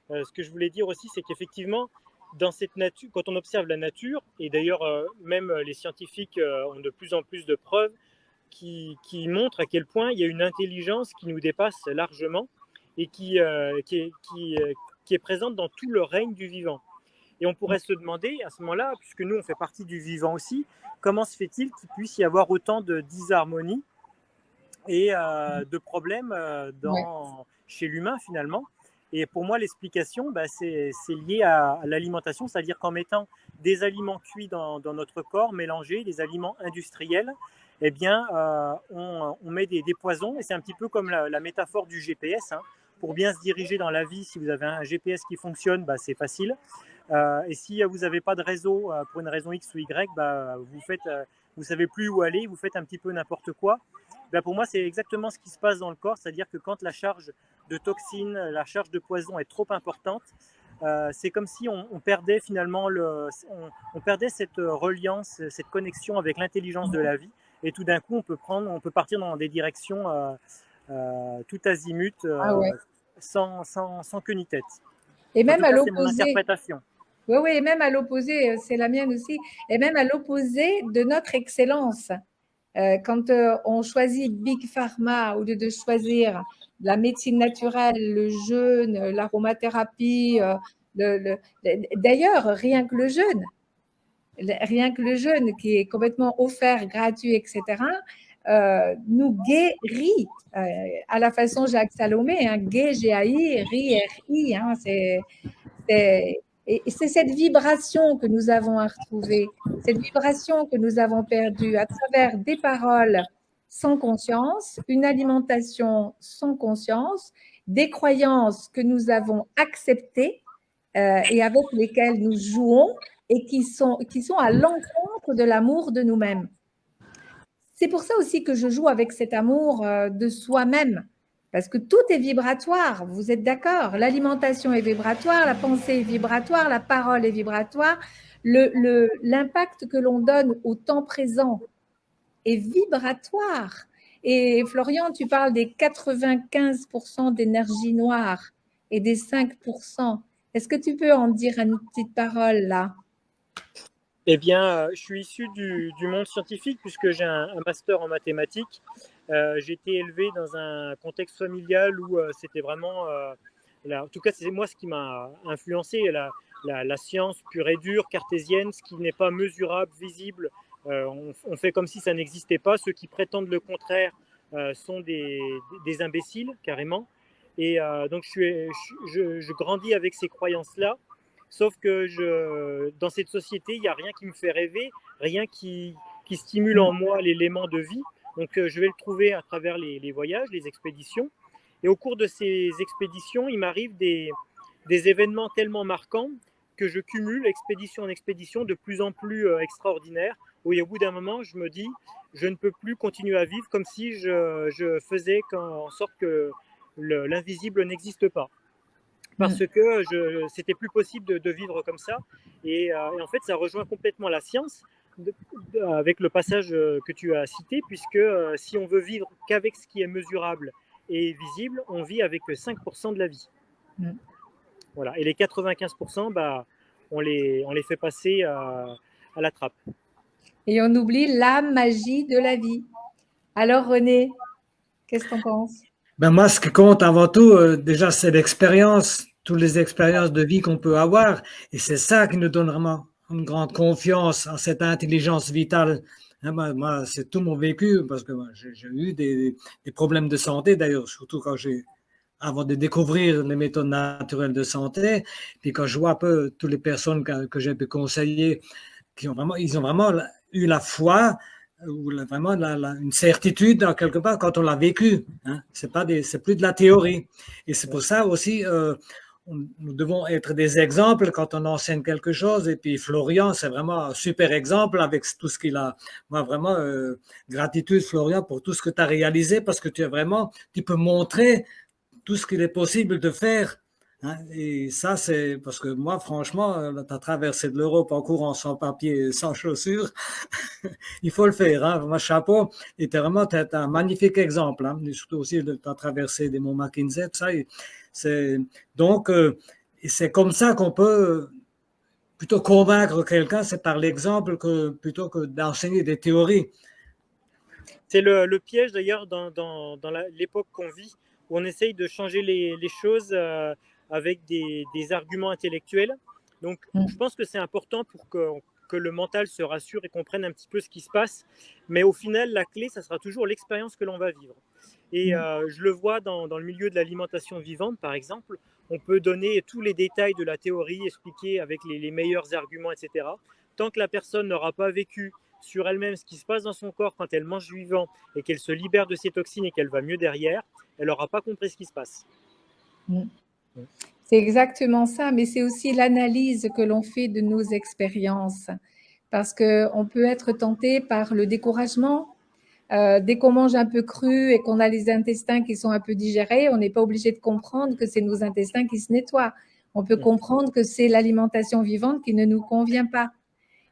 ce que je voulais dire aussi, c'est qu'effectivement, dans cette nature, quand on observe la nature, et d'ailleurs, même les scientifiques ont de plus en plus de preuves qui montrent à quel point il y a une intelligence qui nous dépasse largement et qui est présente dans tout le règne du vivant. Et on pourrait se demander à ce moment-là, puisque nous, on fait partie du vivant aussi, comment se fait-il qu'il puisse y avoir autant de disharmonie et de problèmes chez l'humain finalement? Et pour moi, l'explication, c'est lié à l'alimentation, c'est-à-dire qu'en mettant des aliments cuits dans notre corps, mélangés, des aliments industriels, eh bien, on met des poisons. Et c'est un petit peu comme la métaphore du GPS, hein. Pour bien se diriger dans la vie, si vous avez un GPS qui fonctionne, c'est facile. Et si vous n'avez pas de réseau pour une raison X ou Y, vous savez plus où aller, vous faites un petit peu n'importe quoi. Pour moi, c'est exactement ce qui se passe dans le corps, c'est-à-dire que quand la charge de toxines, la charge de poison est trop importante, c'est comme si on perdait finalement on perdait cette reliance, cette connexion avec l'intelligence de la vie. Et tout d'un coup, on peut partir dans des directions tout azimut, sans queue ni tête. Et même à l'opposé. C'est mon interprétation. Oui, et même à l'opposé, c'est la mienne aussi, et même à l'opposé de notre excellence. Quand on choisit Big Pharma au lieu de choisir la médecine naturelle, le jeûne, l'aromathérapie, D'ailleurs, rien que le jeûne qui est complètement offert, gratuit, etc., nous guérit à la façon Jacques Salomé, hein, gué, G-A-I, ri, R-I, hein, et c'est cette vibration que nous avons à retrouver, cette vibration que nous avons perdue à travers des paroles sans conscience, une alimentation sans conscience, des croyances que nous avons acceptées et avec lesquelles nous jouons et qui sont à l'encontre de l'amour de nous-mêmes. C'est pour ça aussi que je joue avec cet amour de soi-même, parce que tout est vibratoire, vous êtes d'accord? L'alimentation est vibratoire, la pensée est vibratoire, la parole est vibratoire, l'impact que l'on donne au temps présent est vibratoire. Et Florian, tu parles des 95% d'énergie noire et des 5%. Est-ce que tu peux en dire une petite parole là? Eh bien, je suis issu du monde scientifique puisque j'ai un master en mathématiques. J'ai été élevé dans un contexte familial où c'était vraiment, en tout cas, c'est moi ce qui m'a influencé, la science pure et dure, cartésienne, ce qui n'est pas mesurable, visible. On fait comme si ça n'existait pas. Ceux qui prétendent le contraire sont des imbéciles, carrément. Et donc, je grandis avec ces croyances-là. Sauf que dans cette société, il n'y a rien qui me fait rêver, rien qui stimule en moi l'élément de vie. Donc, je vais le trouver à travers les voyages, les expéditions. Et au cours de ces expéditions, il m'arrive des événements tellement marquants que je cumule expédition en expédition de plus en plus extraordinaires. Où au bout d'un moment, je me dis, je ne peux plus continuer à vivre comme si je faisais en sorte que l'invisible n'existe pas. Parce que c'était plus possible de vivre comme ça. Et en fait, ça rejoint complètement la science avec le passage que tu as cité, puisque si on veut vivre qu'avec ce qui est mesurable et visible, on vit avec 5% de la vie. Voilà. Et les 95%, on les fait passer à la trappe. Et on oublie la magie de la vie. Alors René, qu'est-ce que tu en penses? Moi, ce qui compte avant tout, déjà, c'est l'expérience, toutes les expériences de vie qu'on peut avoir. Et c'est ça qui nous donne vraiment une grande confiance en cette intelligence vitale. Moi, c'est tout mon vécu, parce que j'ai eu des problèmes de santé, d'ailleurs, surtout avant de découvrir les méthodes naturelles de santé. Puis quand je vois un peu toutes les personnes que j'ai pu conseiller, ils ont vraiment eu la foi, ou vraiment une certitude quelque part quand on l'a vécu. Hein. C'est plus de la théorie. Et c'est pour ça aussi, nous devons être des exemples quand on enseigne quelque chose. Et puis Florian, c'est vraiment un super exemple avec tout ce qu'il a. Moi, vraiment, gratitude Florian pour tout ce que tu as réalisé, parce que tu peux montrer tout ce qu'il est possible de faire. Hein, et ça, c'est parce que moi, franchement, tu as traversé de l'Europe en courant sans papier, sans chaussures. Il faut le faire. Hein. Moi, chapeau. Et tu es un magnifique exemple. Hein. Et surtout aussi, tu as traversé des monts Mackenzie. Donc, c'est comme ça qu'on peut plutôt convaincre quelqu'un, c'est par l'exemple plutôt que d'enseigner des théories. C'est le piège d'ailleurs dans l'époque qu'on vit, où on essaye de changer les choses avec des arguments intellectuels. Donc, je pense que c'est important pour que le mental se rassure et comprenne un petit peu ce qui se passe. Mais au final, la clé, ça sera toujours l'expérience que l'on va vivre. Et je le vois dans le milieu de l'alimentation vivante, par exemple. On peut donner tous les détails de la théorie, expliquer avec les meilleurs arguments, etc. Tant que la personne n'aura pas vécu sur elle-même ce qui se passe dans son corps quand elle mange vivant et qu'elle se libère de ses toxines et qu'elle va mieux derrière, elle n'aura pas compris ce qui se passe. C'est exactement ça, mais c'est aussi l'analyse que l'on fait de nos expériences, parce qu'on peut être tenté par le découragement. Dès qu'on mange un peu cru et qu'on a les intestins qui sont un peu digérés, on n'est pas obligé de comprendre que c'est nos intestins qui se nettoient. On peut comprendre que c'est l'alimentation vivante qui ne nous convient pas.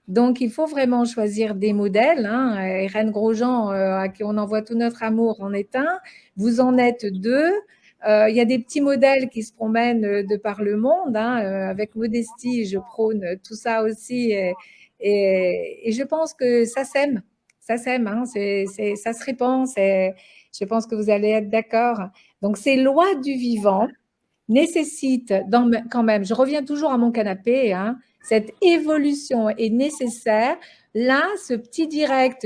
Donc, il faut vraiment choisir des modèles. Hein. Irène Grosjean, à qui on envoie tout notre amour, en est un. Vous en êtes deux. Il y a des petits modèles qui se promènent de par le monde. Hein. Avec modestie, je prône tout ça aussi. Et je pense que ça s'aime. Ça s'aime. Hein. Ça se répand. Je pense que vous allez être d'accord. Donc, ces lois du vivant nécessite quand même, je reviens toujours à mon canapé, hein, cette évolution est nécessaire. Là, ce petit direct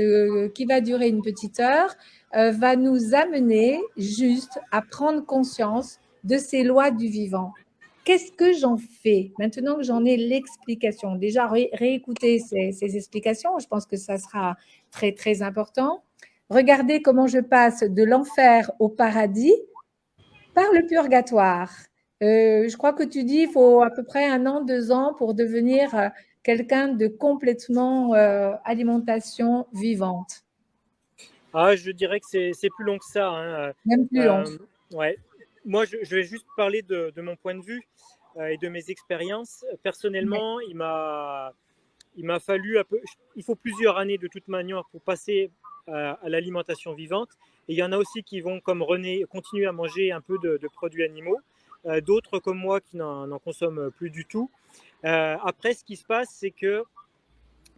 qui va durer une petite heure va nous amener juste à prendre conscience de ces lois du vivant. Qu'est-ce que j'en fais maintenant que j'en ai l'explication? Déjà, réécouter ces explications, je pense que ça sera très, très important. Regardez comment je passe de l'enfer au paradis par le purgatoire. Je crois que tu dis qu'il faut à peu près 1 an, 2 ans pour devenir quelqu'un de complètement alimentation vivante. Ah, je dirais que c'est plus long que ça. Hein. Même plus long. Ouais. Moi, je vais juste parler de mon point de vue et de mes expériences. Personnellement, il m'a fallu il faut plusieurs années de toute manière pour passer à l'alimentation vivante. Et il y en a aussi qui vont, comme René, continuer à manger un peu de produits animaux. D'autres comme moi qui n'en consomment plus du tout. Après, ce qui se passe, c'est que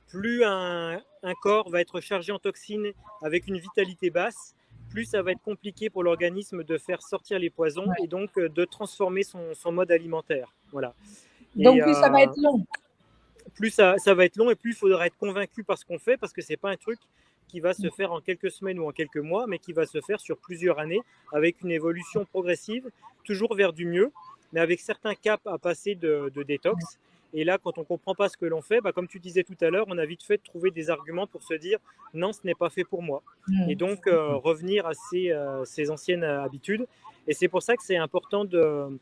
plus un corps va être chargé en toxines avec une vitalité basse, plus ça va être compliqué pour l'organisme de faire sortir les poisons et donc de transformer son mode alimentaire. Voilà. Donc plus ça va être long. Plus ça va être long et plus il faudra être convaincu par ce qu'on fait, parce que ce n'est pas un truc qui va se faire en quelques semaines ou en quelques mois, mais qui va se faire sur plusieurs années avec une évolution progressive, toujours vers du mieux, mais avec certains caps à passer de détox. Et là, quand on ne comprend pas ce que l'on fait, comme tu disais tout à l'heure, on a vite fait de trouver des arguments pour se dire « non, ce n'est pas fait pour moi ». Et donc, revenir à ses anciennes habitudes. Et c'est pour ça que c'est important de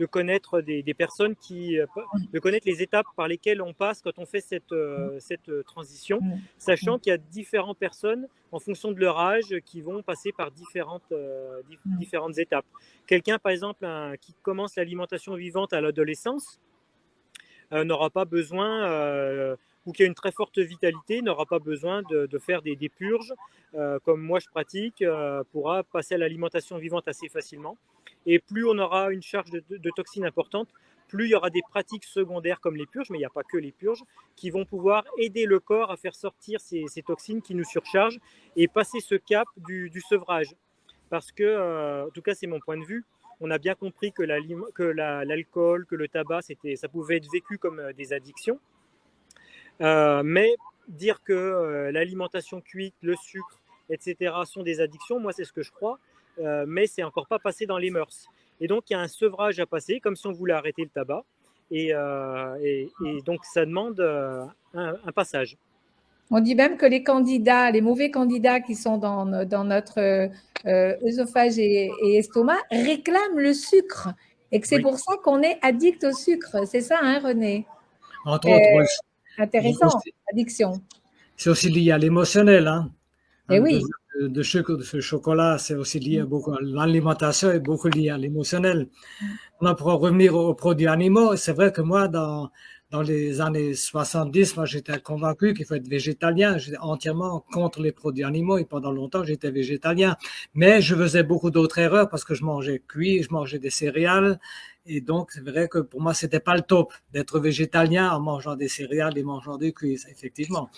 connaître des personnes de connaître les étapes par lesquelles on passe quand on fait cette transition, sachant qu'il y a différentes personnes en fonction de leur âge qui vont passer par différentes étapes. Quelqu'un, par exemple, qui commence l'alimentation vivante à l'adolescence, n'aura pas besoin, ou qui a une très forte vitalité, n'aura pas besoin de faire des purges, comme moi je pratique, pourra passer à l'alimentation vivante assez facilement. Et plus on aura une charge de toxines importante, plus il y aura des pratiques secondaires comme les purges, mais il n'y a pas que les purges, qui vont pouvoir aider le corps à faire sortir ces toxines qui nous surchargent et passer ce cap du sevrage. Parce que, en tout cas c'est mon point de vue, on a bien compris que l'alcool, que le tabac, ça pouvait être vécu comme des addictions. Mais dire que l'alimentation cuite, le sucre, etc. sont des addictions, moi c'est ce que je crois, mais c'est encore pas passé dans les mœurs. Et donc il y a un sevrage à passer, comme si on voulait arrêter le tabac. Et donc ça demande un passage. On dit même que les mauvais candidats qui sont dans notre œsophage et estomac réclament le sucre. Et que c'est pour ça qu'on est addict au sucre. C'est ça, hein, René? Entre autres, intéressant, addiction. C'est aussi lié à l'émotionnel. Hein. Et oui. De ce chocolat, c'est aussi lié beaucoup à l'alimentation, est beaucoup lié à l'émotionnel. Pour revenir aux produits animaux, c'est vrai que moi, dans les années 70, moi, j'étais convaincu qu'il faut être végétalien. J'étais entièrement contre les produits animaux et pendant longtemps, j'étais végétalien. Mais je faisais beaucoup d'autres erreurs parce que je mangeais cuit, je mangeais des céréales. Et donc, c'est vrai que pour moi, c'était pas le top d'être végétalien en mangeant des céréales et mangeant des cuits, effectivement.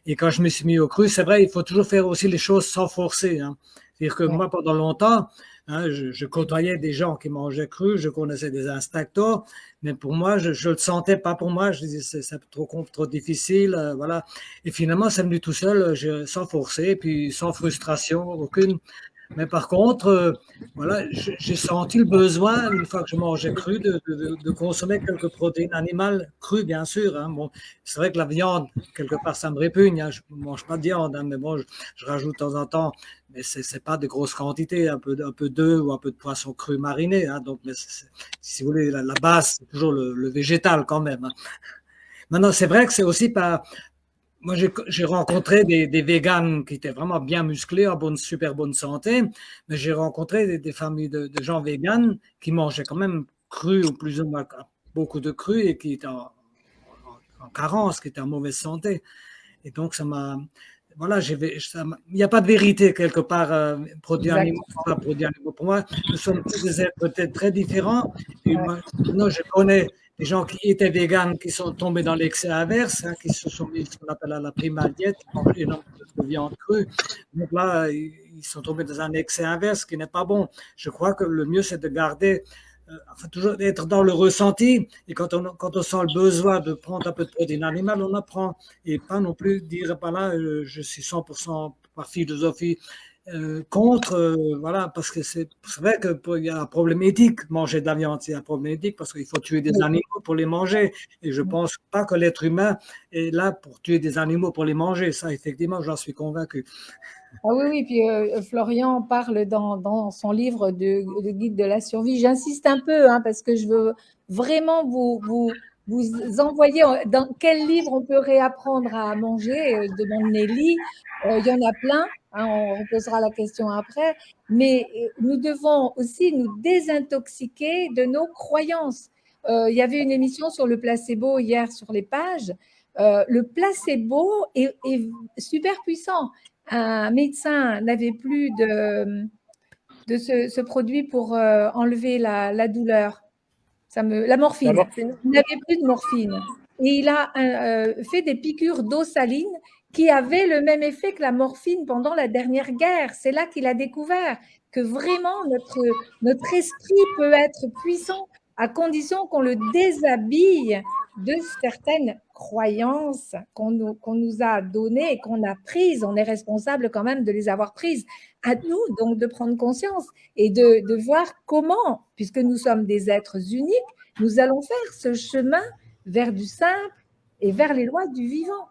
Et quand je me suis mis au cru, c'est vrai, il faut toujours faire aussi les choses sans forcer. Hein. C'est-à-dire que moi, pendant longtemps, hein, je côtoyais des gens qui mangeaient cru, je connaissais des instincteurs, mais pour moi, je le sentais pas pour moi. Je disais, c'est trop difficile, voilà. Et finalement, c'est venu tout seul, sans forcer, puis sans frustration aucune. Mais par contre, voilà, j'ai senti le besoin, une fois que je mangeais cru, de consommer quelques protéines animales crues, bien sûr. Hein. Bon, c'est vrai que la viande, quelque part, ça me répugne. Hein. Je ne mange pas de viande, hein, mais bon, je rajoute de temps en temps. Mais ce n'est pas de grosses quantités, un peu d'œufs ou un peu de poisson cru mariné. Hein. Donc, mais si vous voulez, la base, c'est toujours le végétal quand même. Hein. Maintenant, c'est vrai que c'est aussi pas... Moi, j'ai rencontré des véganes qui étaient vraiment bien musclés, en super bonne santé, mais j'ai rencontré des familles de gens véganes qui mangeaient quand même cru ou plus ou moins beaucoup de cru et qui étaient en carence, qui étaient en mauvaise santé. Et donc, ça m'a... Voilà, il n'y a pas de vérité quelque part, produits animaux, pas produits animaux. Pour moi, nous sommes tous des êtres peut-être très différents. Et moi, je connais des gens qui étaient véganes, qui sont tombés dans l'excès inverse, hein, qui se sont mis ce qu'on appelle la primal diète, qui mangent énormément de viande crue. Donc là, ils sont tombés dans un excès inverse qui n'est pas bon. Je crois que le mieux, c'est de garder enfin, toujours être dans le ressenti. Et quand on sent le besoin de prendre un peu de protéines animales, on en prend. Et pas non plus dire, voilà, je suis 100% par philosophie contre, voilà, parce que c'est vrai qu'il y a un problème éthique, manger de la viande, c'est un problème éthique parce qu'il faut tuer des animaux pour les manger. Et je ne pense pas que l'être humain est là pour tuer des animaux pour les manger. Ça, effectivement, j'en suis convaincu. Ah oui, oui, puis Florian parle dans son livre de guide de la survie. J'insiste un peu hein, parce que je veux vraiment vous envoyer dans quel livre on peut réapprendre à manger, demande Nelly. Il y en a plein, hein, on reposera la question après, mais nous devons aussi nous désintoxiquer de nos croyances. Il y avait une émission sur le placebo hier sur les pages. Le placebo est super puissant. Un médecin n'avait plus de ce produit pour enlever la douleur, la morphine. La morphine. Il n'avait plus de morphine. Et il a fait des piqûres d'eau saline qui avaient le même effet que la morphine pendant la dernière guerre. C'est là qu'il a découvert que vraiment notre esprit peut être puissant à condition qu'on le déshabille de certaines croyances qu'on nous a données et qu'on a prises. On est responsable quand même de les avoir prises. À nous donc de prendre conscience et de voir comment, puisque nous sommes des êtres uniques, nous allons faire ce chemin vers du simple et vers les lois du vivant.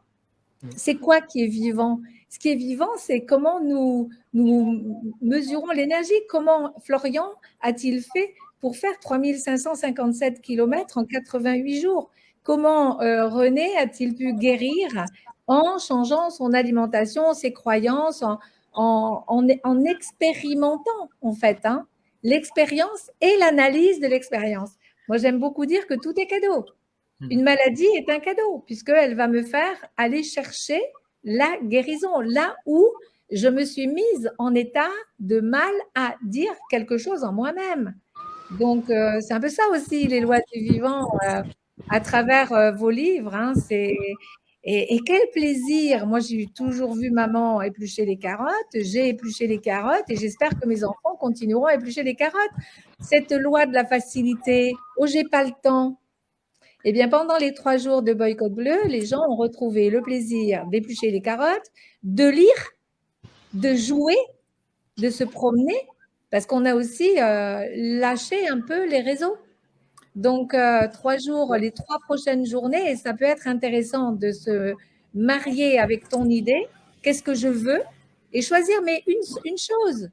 C'est quoi qui est vivant? Ce qui est vivant, c'est comment nous mesurons l'énergie. Comment Florian a-t-il fait pour faire 3557 km en 88 jours? Comment René a-t-il pu guérir en changeant son alimentation, ses croyances, en expérimentant, en fait, hein, l'expérience et l'analyse de l'expérience. Moi, j'aime beaucoup dire que tout est cadeau. Une maladie est un cadeau, puisqu'elle va me faire aller chercher la guérison, là où je me suis mise en état de mal à dire quelque chose en moi-même. Donc, c'est un peu ça aussi, les lois du vivant, à travers vos livres. Hein, et quel plaisir! Moi, j'ai toujours vu maman éplucher les carottes, j'ai épluché les carottes et j'espère que mes enfants continueront à éplucher les carottes. Cette loi de la facilité, oh, j'ai pas le temps. Eh bien, pendant les 3 jours de boycott bleu, les gens ont retrouvé le plaisir d'éplucher les carottes, de lire, de jouer, de se promener, parce qu'on a aussi lâché un peu les réseaux. Donc, 3 jours, les 3 prochaines journées, ça peut être intéressant de se marier avec ton idée. Qu'est-ce que je veux? Et choisir, mais une chose,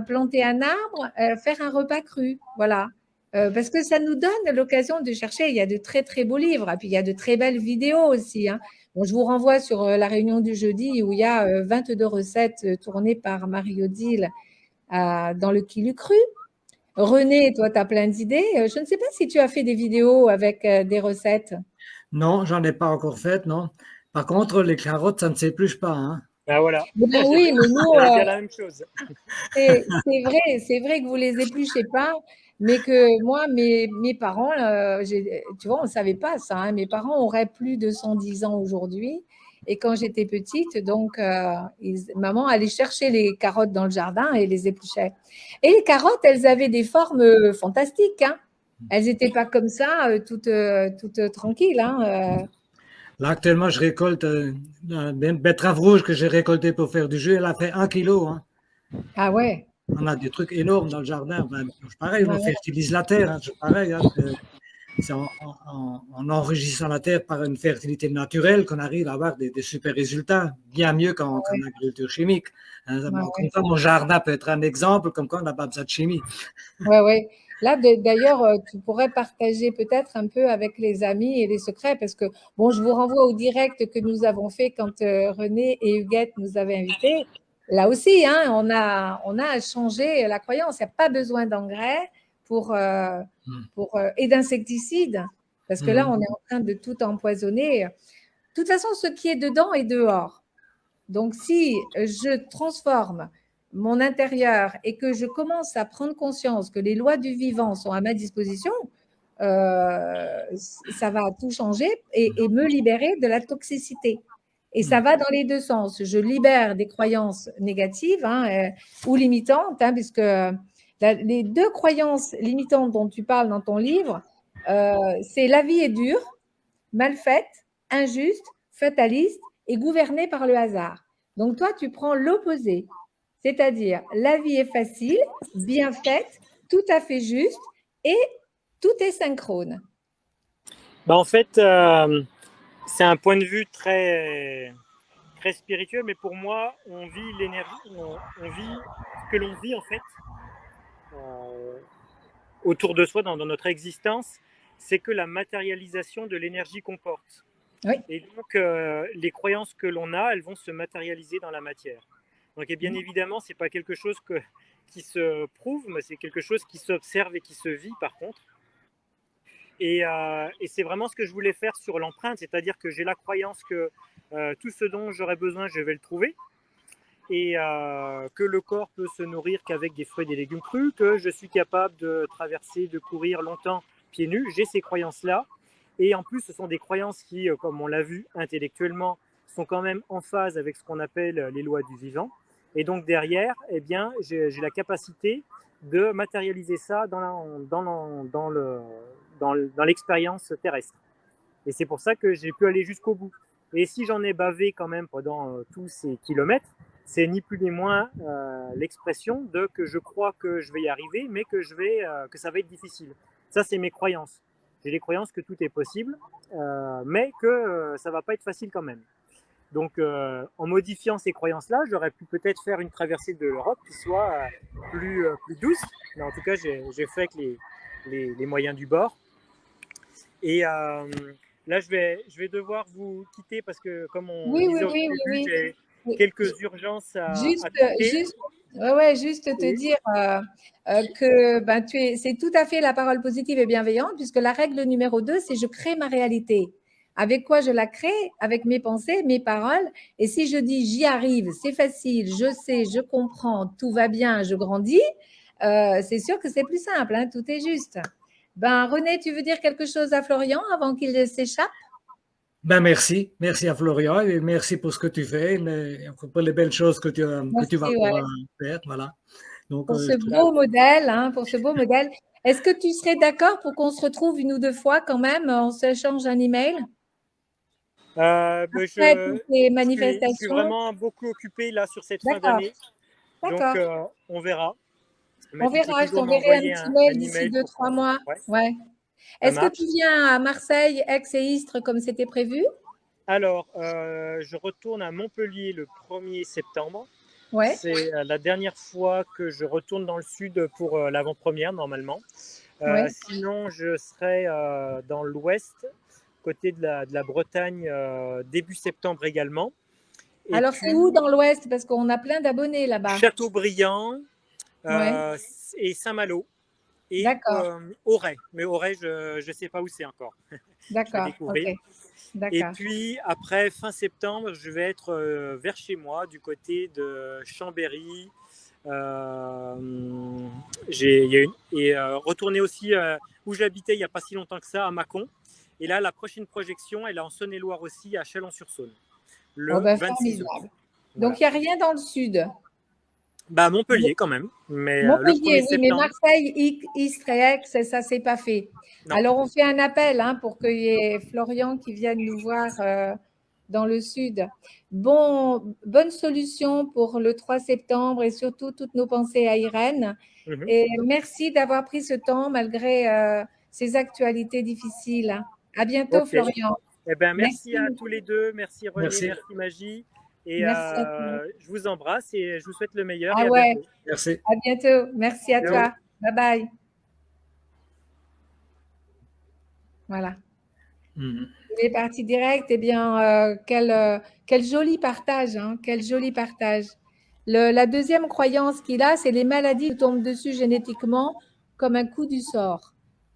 planter un arbre, faire un repas cru. Voilà. Parce que ça nous donne l'occasion de chercher. Il y a de très, très beaux livres. Et puis, il y a de très belles vidéos aussi. Hein. Bon, je vous renvoie sur la réunion du jeudi où il y a 22 recettes tournées par Marie-Odile dans le Kilu Cru. René, toi, tu as plein d'idées. Je ne sais pas si tu as fait des vidéos avec des recettes. Non, j'en ai pas encore fait, non. Par contre, les carottes, ça ne s'épluche pas. Hein. Ah voilà. Ben oui, mais nous, c'est la même chose. C'est vrai que vous les épluchez pas, mais que moi, mes parents, tu vois, on ne savait pas ça. Hein. Mes parents auraient plus de 110 ans aujourd'hui. Et quand j'étais petite, donc, maman allait chercher les carottes dans le jardin et les épluchait. Et les carottes, elles avaient des formes fantastiques. Hein. Elles n'étaient pas comme ça, toutes tranquilles. Hein. Là, actuellement, je récolte une betterave rouge que j'ai récoltée pour faire du jus. Elle a fait 1 kilo. Hein. Ah ouais. On a des trucs énormes dans le jardin. Enfin, pareil, on fertilise la terre. Hein, c'est pareil. Hein, c'est en enrichissant la terre par une fertilité naturelle qu'on arrive à avoir des super résultats, bien mieux qu'en agriculture chimique. Hein, comme ça, mon jardin peut être un exemple, comme quoi on n'a pas besoin de chimie. Oui, oui. Là, d'ailleurs, tu pourrais partager peut-être un peu avec les amis et les secrets, parce que, bon, je vous renvoie au direct que nous avons fait quand René et Huguette nous avaient invités. Là aussi, hein, on a changé la croyance. Il n'y a pas besoin d'engrais et d'insecticides, parce que là, on est en train de tout empoisonner. De toute façon, ce qui est dedans est dehors. Donc, si je transforme mon intérieur et que je commence à prendre conscience que les lois du vivant sont à ma disposition, ça va tout changer et me libérer de la toxicité. Et ça va dans les deux sens. Je libère des croyances négatives ou limitantes, puisque Les deux croyances limitantes dont tu parles dans ton livre, c'est la vie est dure, mal faite, injuste, fataliste et gouvernée par le hasard. Donc toi, tu prends l'opposé, c'est-à-dire la vie est facile, bien faite, tout à fait juste et tout est synchrone. En fait, c'est un point de vue très, très spirituel, mais pour moi, on vit l'énergie, on vit ce que l'on vit en fait autour de soi, dans notre existence, c'est que la matérialisation de l'énergie qu'on porte. Oui. Et donc, les croyances que l'on a, elles vont se matérialiser dans la matière. Donc, et bien évidemment, ce n'est pas quelque chose qui se prouve, mais c'est quelque chose qui s'observe et qui se vit par contre. Et c'est vraiment ce que je voulais faire sur l'empreinte, c'est-à-dire que j'ai la croyance que tout ce dont j'aurais besoin, je vais le trouver, et que le corps peut se nourrir qu'avec des fruits et des légumes crus, que je suis capable de traverser, de courir longtemps pieds nus. J'ai ces croyances-là, et en plus, ce sont des croyances qui, comme on l'a vu intellectuellement, sont quand même en phase avec ce qu'on appelle les lois du vivant. Et donc derrière, eh bien, j'ai la capacité de matérialiser ça dans l'expérience terrestre. Et c'est pour ça que j'ai pu aller jusqu'au bout. Et si j'en ai bavé quand même pendant tous ces kilomètres, c'est ni plus ni moins l'expression de que je crois que je vais y arriver, mais que ça va être difficile. Ça, c'est mes croyances. J'ai les croyances que tout est possible, mais que ça ne va pas être facile quand même. Donc, en modifiant ces croyances-là, j'aurais pu peut-être faire une traversée de l'Europe qui soit plus douce. Mais en tout cas, j'ai fait avec les moyens du bord. Et là, je vais devoir vous quitter parce que, comme on disait au début, j'ai quelques urgences à traiter. Juste te dire que c'est tout à fait la parole positive et bienveillante, puisque la règle numéro 2, c'est je crée ma réalité. Avec quoi je la crée? Avec mes pensées, mes paroles. Et si je dis j'y arrive, c'est facile, je sais, je comprends, tout va bien, je grandis, c'est sûr que c'est plus simple, hein, tout est juste. René, tu veux dire quelque chose à Florian avant qu'il s'échappe? Merci à Florian et merci pour ce que tu fais, pour les belles choses que tu vas pouvoir faire. Voilà. Donc, pour ce beau modèle, Est-ce que tu serais d'accord pour qu'on se retrouve une ou deux fois quand même, on s'échange un email? Je suis vraiment beaucoup occupé là sur cette fin d'année. Donc, on verra. On verra, je t'enverrai un petit mail d'ici 2-3 mois. Ouais. Est-ce que tu viens à Marseille, Aix et Istres comme c'était prévu? Alors, je retourne à Montpellier le 1er septembre. Ouais. C'est la dernière fois que je retourne dans le sud pour l'avant-première normalement. Sinon, je serai dans l'ouest, côté de la Bretagne, début septembre également. Et alors, c'est où dans l'ouest? Parce qu'on a plein d'abonnés là-bas. Châteaubriand et Saint-Malo. Et Auray. Mais Auray, je ne sais pas où c'est encore. D'accord. Okay. Et puis, après, fin septembre, je vais être vers chez moi, du côté de Chambéry. Retourner aussi où j'habitais il n'y a pas si longtemps que ça, à Mâcon. Et là, la prochaine projection, elle est en Saône-et-Loire aussi, à Chalon-sur-Saône, le 26 août. Donc, il n'y a rien dans le sud? Montpellier quand même. Mais Montpellier, oui, mais Marseille, Istres et Aix, ça ne s'est pas fait. Non. Alors, on fait un appel pour qu'il y ait Florian qui vienne nous voir dans le sud. Bonne solution pour le 3 septembre et surtout toutes nos pensées à Irène. Et merci d'avoir pris ce temps malgré ces actualités difficiles. À bientôt, Florian. Eh ben, merci à tous les deux. Merci René, merci Magie. Et je vous embrasse et je vous souhaite le meilleur. À bientôt. Merci. À bientôt. Merci à toi. Bye bye. Voilà. Il est parti direct. Eh bien, quel joli partage. Quel joli partage. La deuxième croyance qu'il a, c'est les maladies qui tombent dessus génétiquement comme un coup du sort.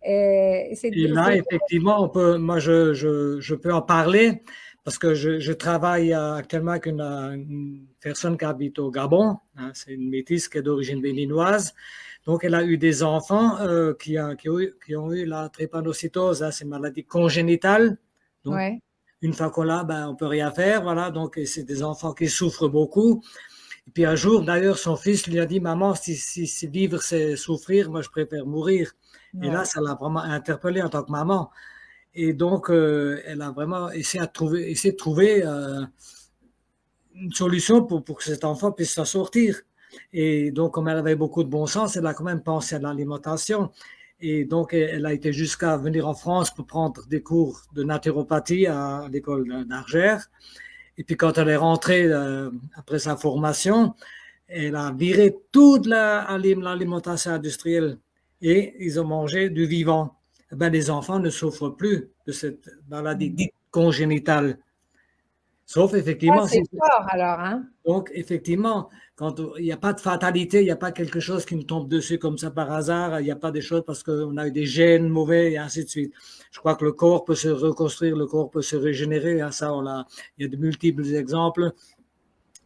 Et là, effectivement, moi, je peux en parler. Parce que je travaille actuellement avec une personne qui habite au Gabon. C'est une métisse qui est d'origine béninoise. Donc, elle a eu des enfants qui ont eu la drépanocytose. C'est une maladie congénitale. Donc, une fois qu'on l'a, on ne peut rien faire. Voilà. Donc, c'est des enfants qui souffrent beaucoup. Et puis un jour, d'ailleurs, son fils lui a dit, maman, si vivre c'est souffrir, moi je préfère mourir. Et là, ça l'a vraiment interpellée en tant que maman. Et donc, elle a vraiment essayé de trouver une solution pour que cet enfant puisse s'en sortir. Et donc, comme elle avait beaucoup de bon sens, elle a quand même pensé à l'alimentation. Et donc, elle a été jusqu'à venir en France pour prendre des cours de naturopathie à l'école d'Argère. Et puis, quand elle est rentrée après sa formation, elle a viré toute l'alimentation industrielle et ils ont mangé du vivant. Eh ben, les enfants ne souffrent plus de cette maladie dite congénitale. Sauf effectivement, c'est fort alors, hein? Donc effectivement, quand il n'y a pas de fatalité, il n'y a pas quelque chose qui nous tombe dessus comme ça par hasard, il n'y a pas des choses parce qu'on a eu des gènes mauvais et ainsi de suite. Je crois que le corps peut se reconstruire, le corps peut se régénérer. À ça, il y a de multiples exemples.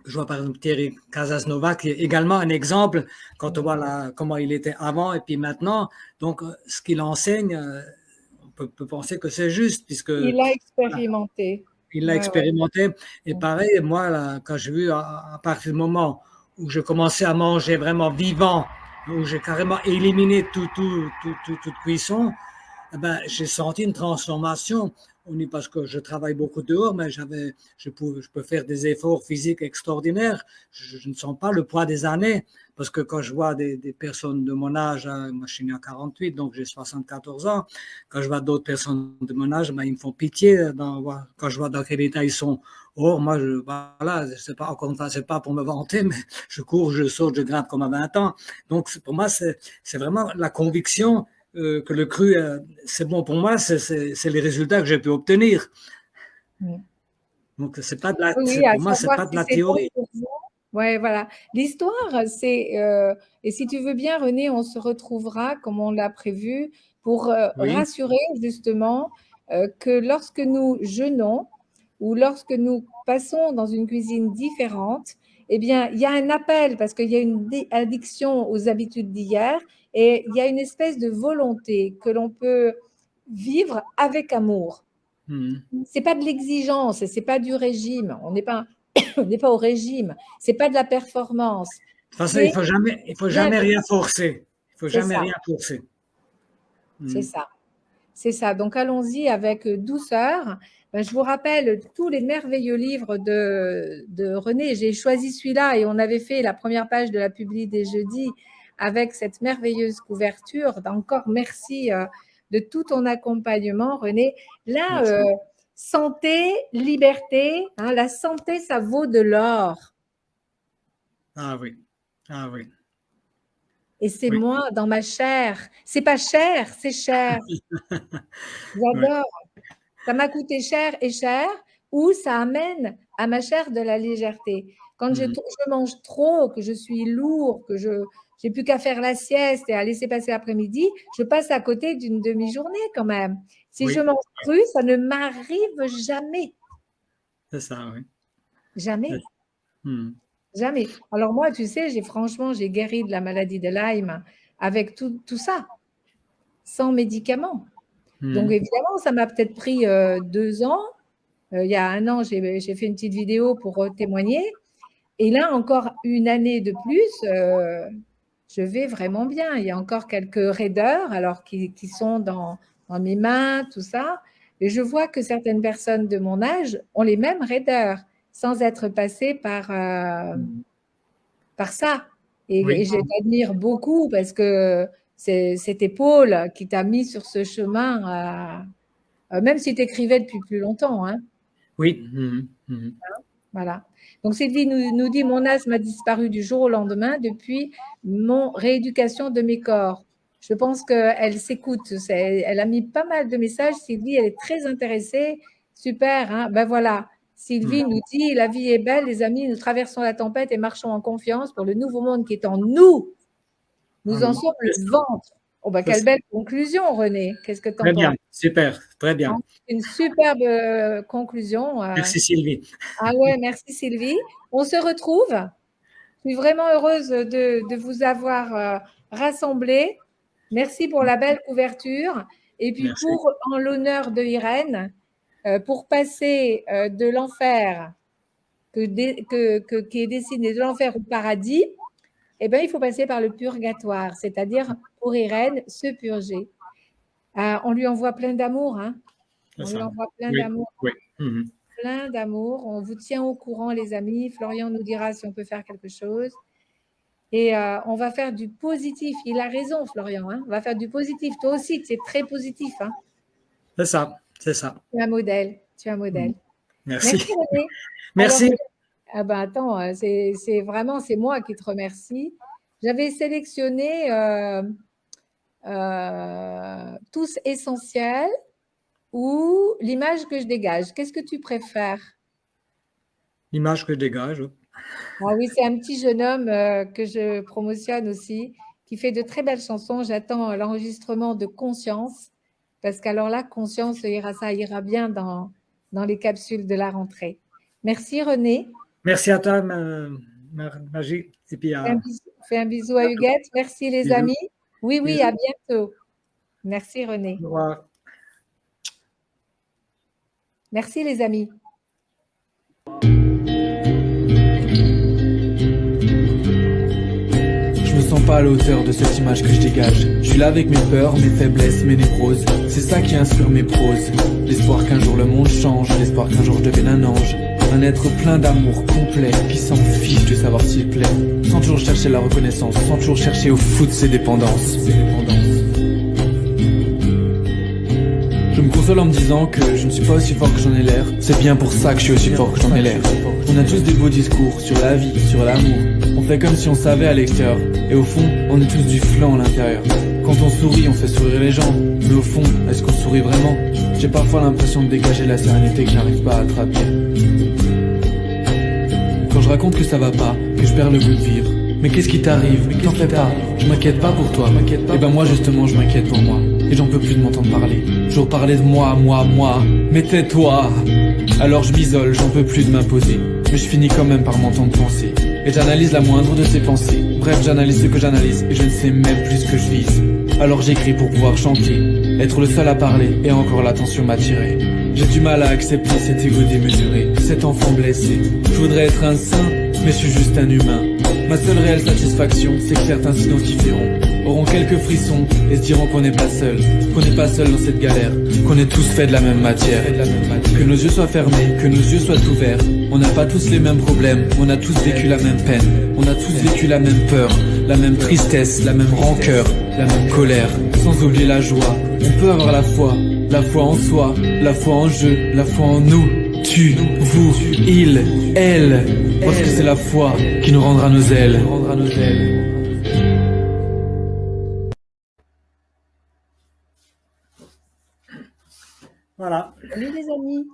Je vois par exemple Thierry Casasnova qui est également un exemple quand on voit comment il était avant et puis maintenant. Donc, ce qu'il enseigne, on peut penser que c'est juste puisque il a expérimenté. Il l'a expérimenté. Et pareil, moi, là, quand j'ai vu à partir du moment où je commençais à manger vraiment vivant, où j'ai carrément éliminé toute cuisson, eh ben, j'ai senti une transformation. Parce que je travaille beaucoup dehors, mais je peux faire des efforts physiques extraordinaires. Je ne sens pas le poids des années, parce que quand je vois des personnes de mon âge, moi je suis né à 48, donc j'ai 74 ans, quand je vois d'autres personnes de mon âge, ben, ils me font pitié quand je vois dans quel état ils sont. Or, moi, voilà, c'est pas, encore une fois, c'est pas pour me vanter, mais je cours, je saute, je grimpe comme à 20 ans. Donc, pour moi, c'est vraiment la conviction que le cru, c'est bon pour moi, c'est les résultats que j'ai pu obtenir. Donc, c'est pas de la, pour moi, c'est pas de la théorie. Ouais, voilà. L'histoire, c'est, et si tu veux bien, René, on se retrouvera, comme on l'a prévu, pour rassurer justement que lorsque nous jeûnons ou lorsque nous passons dans une cuisine différente, eh bien, il y a un appel parce qu'il y a une addiction aux habitudes d'hier et il y a une espèce de volonté que l'on peut vivre avec amour. C'est pas de l'exigence, c'est pas du régime. On n'est pas au régime. C'est pas de la performance. De toute façon, il faut jamais rien forcer. Il faut jamais rien forcer. C'est ça. C'est ça. Donc allons-y avec douceur. Ben, je vous rappelle tous les merveilleux livres de René. J'ai choisi celui-là et on avait fait la première page de la Publi des jeudis avec cette merveilleuse couverture. Encore merci de tout ton accompagnement, René. Là, santé, liberté, hein, la santé, ça vaut de l'or. Ah oui, ah oui. Et c'est moi dans ma chair. C'est pas cher, c'est cher. J'adore. Ça m'a coûté cher et cher, ou ça amène à ma chair de la légèreté. Quand je mange trop, que je suis lourd, que je n'ai plus qu'à faire la sieste et à laisser passer l'après-midi, je passe à côté d'une demi-journée quand même. Si je mange cru, ça ne m'arrive jamais. C'est ça, oui. Jamais. Jamais. Alors moi, tu sais, j'ai guéri de la maladie de Lyme avec tout ça, sans médicaments. Donc évidemment, ça m'a peut-être pris 2 ans. Il y a 1 an, j'ai fait une petite vidéo pour témoigner. Et là, encore une année de plus, je vais vraiment bien. Il y a encore quelques raideurs alors qui sont dans mes mains, tout ça. Et je vois que certaines personnes de mon âge ont les mêmes raideurs sans être passées par ça. Et je t'admire beaucoup parce que c'était Paul qui t'a mis sur ce chemin, même si tu écrivais depuis plus longtemps. Hein. Oui. Voilà. Donc Sylvie nous dit, mon asthme a disparu du jour au lendemain depuis mon rééducation de mes corps. Je pense qu'elle s'écoute. Elle a mis pas mal de messages. Sylvie, elle est très intéressée. Super. Hein, ben voilà. Sylvie nous dit, la vie est belle, les amis, nous traversons la tempête et marchons en confiance pour le nouveau monde qui est en nous. Nous en sommes le ventre. Oh ben, quelle belle conclusion, René. Qu'est-ce que tu en penses? Très bien, super, très bien. Une superbe conclusion. Merci Sylvie. Ah ouais, merci Sylvie. On se retrouve. Je suis vraiment heureuse de vous avoir rassemblés. Merci pour la belle couverture. Et puis en l'honneur de Irène, pour passer de l'enfer qui est destiné de l'enfer au paradis, eh bien, il faut passer par le purgatoire, c'est-à-dire pour Irène, se purger. On lui envoie plein d'amour, hein. On lui envoie plein d'amour. Oui. Mmh. Plein d'amour. On vous tient au courant, les amis. Florian nous dira si on peut faire quelque chose. Et on va faire du positif. Il a raison, Florian. Hein, on va faire du positif. Toi aussi, tu es très positif. Hein. C'est ça, c'est ça. Tu es un modèle. Tu es un modèle. Merci. Merci, René. Merci. Alors, attends, c'est vraiment, c'est moi qui te remercie. J'avais sélectionné tous essentiels ou l'image que je dégage. Qu'est-ce que tu préfères? L'image que je dégage. Ah oui, c'est un petit jeune homme que je promotionne aussi, qui fait de très belles chansons. J'attends l'enregistrement de Conscience, parce qu'alors là, Conscience, ça ira bien dans les capsules de la rentrée. Merci René. Merci à toi, Magie. Et puis Fais un bisou à Huguette. Merci les amis. Oui, Bisous. à bientôt. Merci René. Au revoir. Merci les amis. Je me sens pas à la hauteur de cette image que je dégage. Je suis là avec mes peurs, mes faiblesses, mes névroses. C'est ça qui inspire mes proses. L'espoir qu'un jour le monde change, l'espoir qu'un jour je devienne un ange. Un être plein d'amour complet, qui s'en fiche de savoir s'il plaît. Sans toujours chercher la reconnaissance, sans toujours chercher au foot ses dépendances. Je me console en me disant que je ne suis pas aussi fort que j'en ai l'air. C'est bien pour ça que je suis aussi fort que j'en ai l'air. On a tous des beaux discours sur la vie, sur l'amour. On fait comme si on savait à l'extérieur. Et au fond, on est tous du flanc à l'intérieur. Quand on sourit, on fait sourire les gens. Mais au fond, est-ce qu'on sourit vraiment? J'ai parfois l'impression de dégager la sérénité que j'arrive pas à attraper. Quand je raconte que ça va pas, que je perds le goût de vivre. Mais qu'est-ce qui t'arrive? T'en fais pas, je m'inquiète pas pour toi. Et ben moi justement je m'inquiète pour moi. Et j'en peux plus de m'entendre parler. Toujours parler de moi. Mais tais-toi. Alors je m'isole, j'en peux plus de m'imposer. Mais je finis quand même par m'entendre penser. Et j'analyse la moindre de ces pensées. Bref, j'analyse ce que j'analyse. Et je ne sais même plus ce que je vise. Alors j'écris pour pouvoir chanter. Être le seul à parler. Et encore l'attention m'attirer. J'ai du mal à accepter cet égo démesuré. Cet enfant blessé. Je voudrais être un saint, mais je suis juste un humain. Ma seule réelle satisfaction, c'est que certains s'identifieront, auront quelques frissons et se diront qu'on n'est pas seul dans cette galère, qu'on est tous faits de la même matière. Que nos yeux soient fermés, que nos yeux soient ouverts. On n'a pas tous les mêmes problèmes, on a tous vécu la même peine, on a tous vécu la même peur, la même tristesse, la même rancœur, la même colère, sans oublier la joie. On peut avoir la foi en soi, la foi en Dieu, la foi en nous. Tu, vous, il, elle, parce que c'est la foi qui nous rendra nos ailes. Voilà. Salut les amis.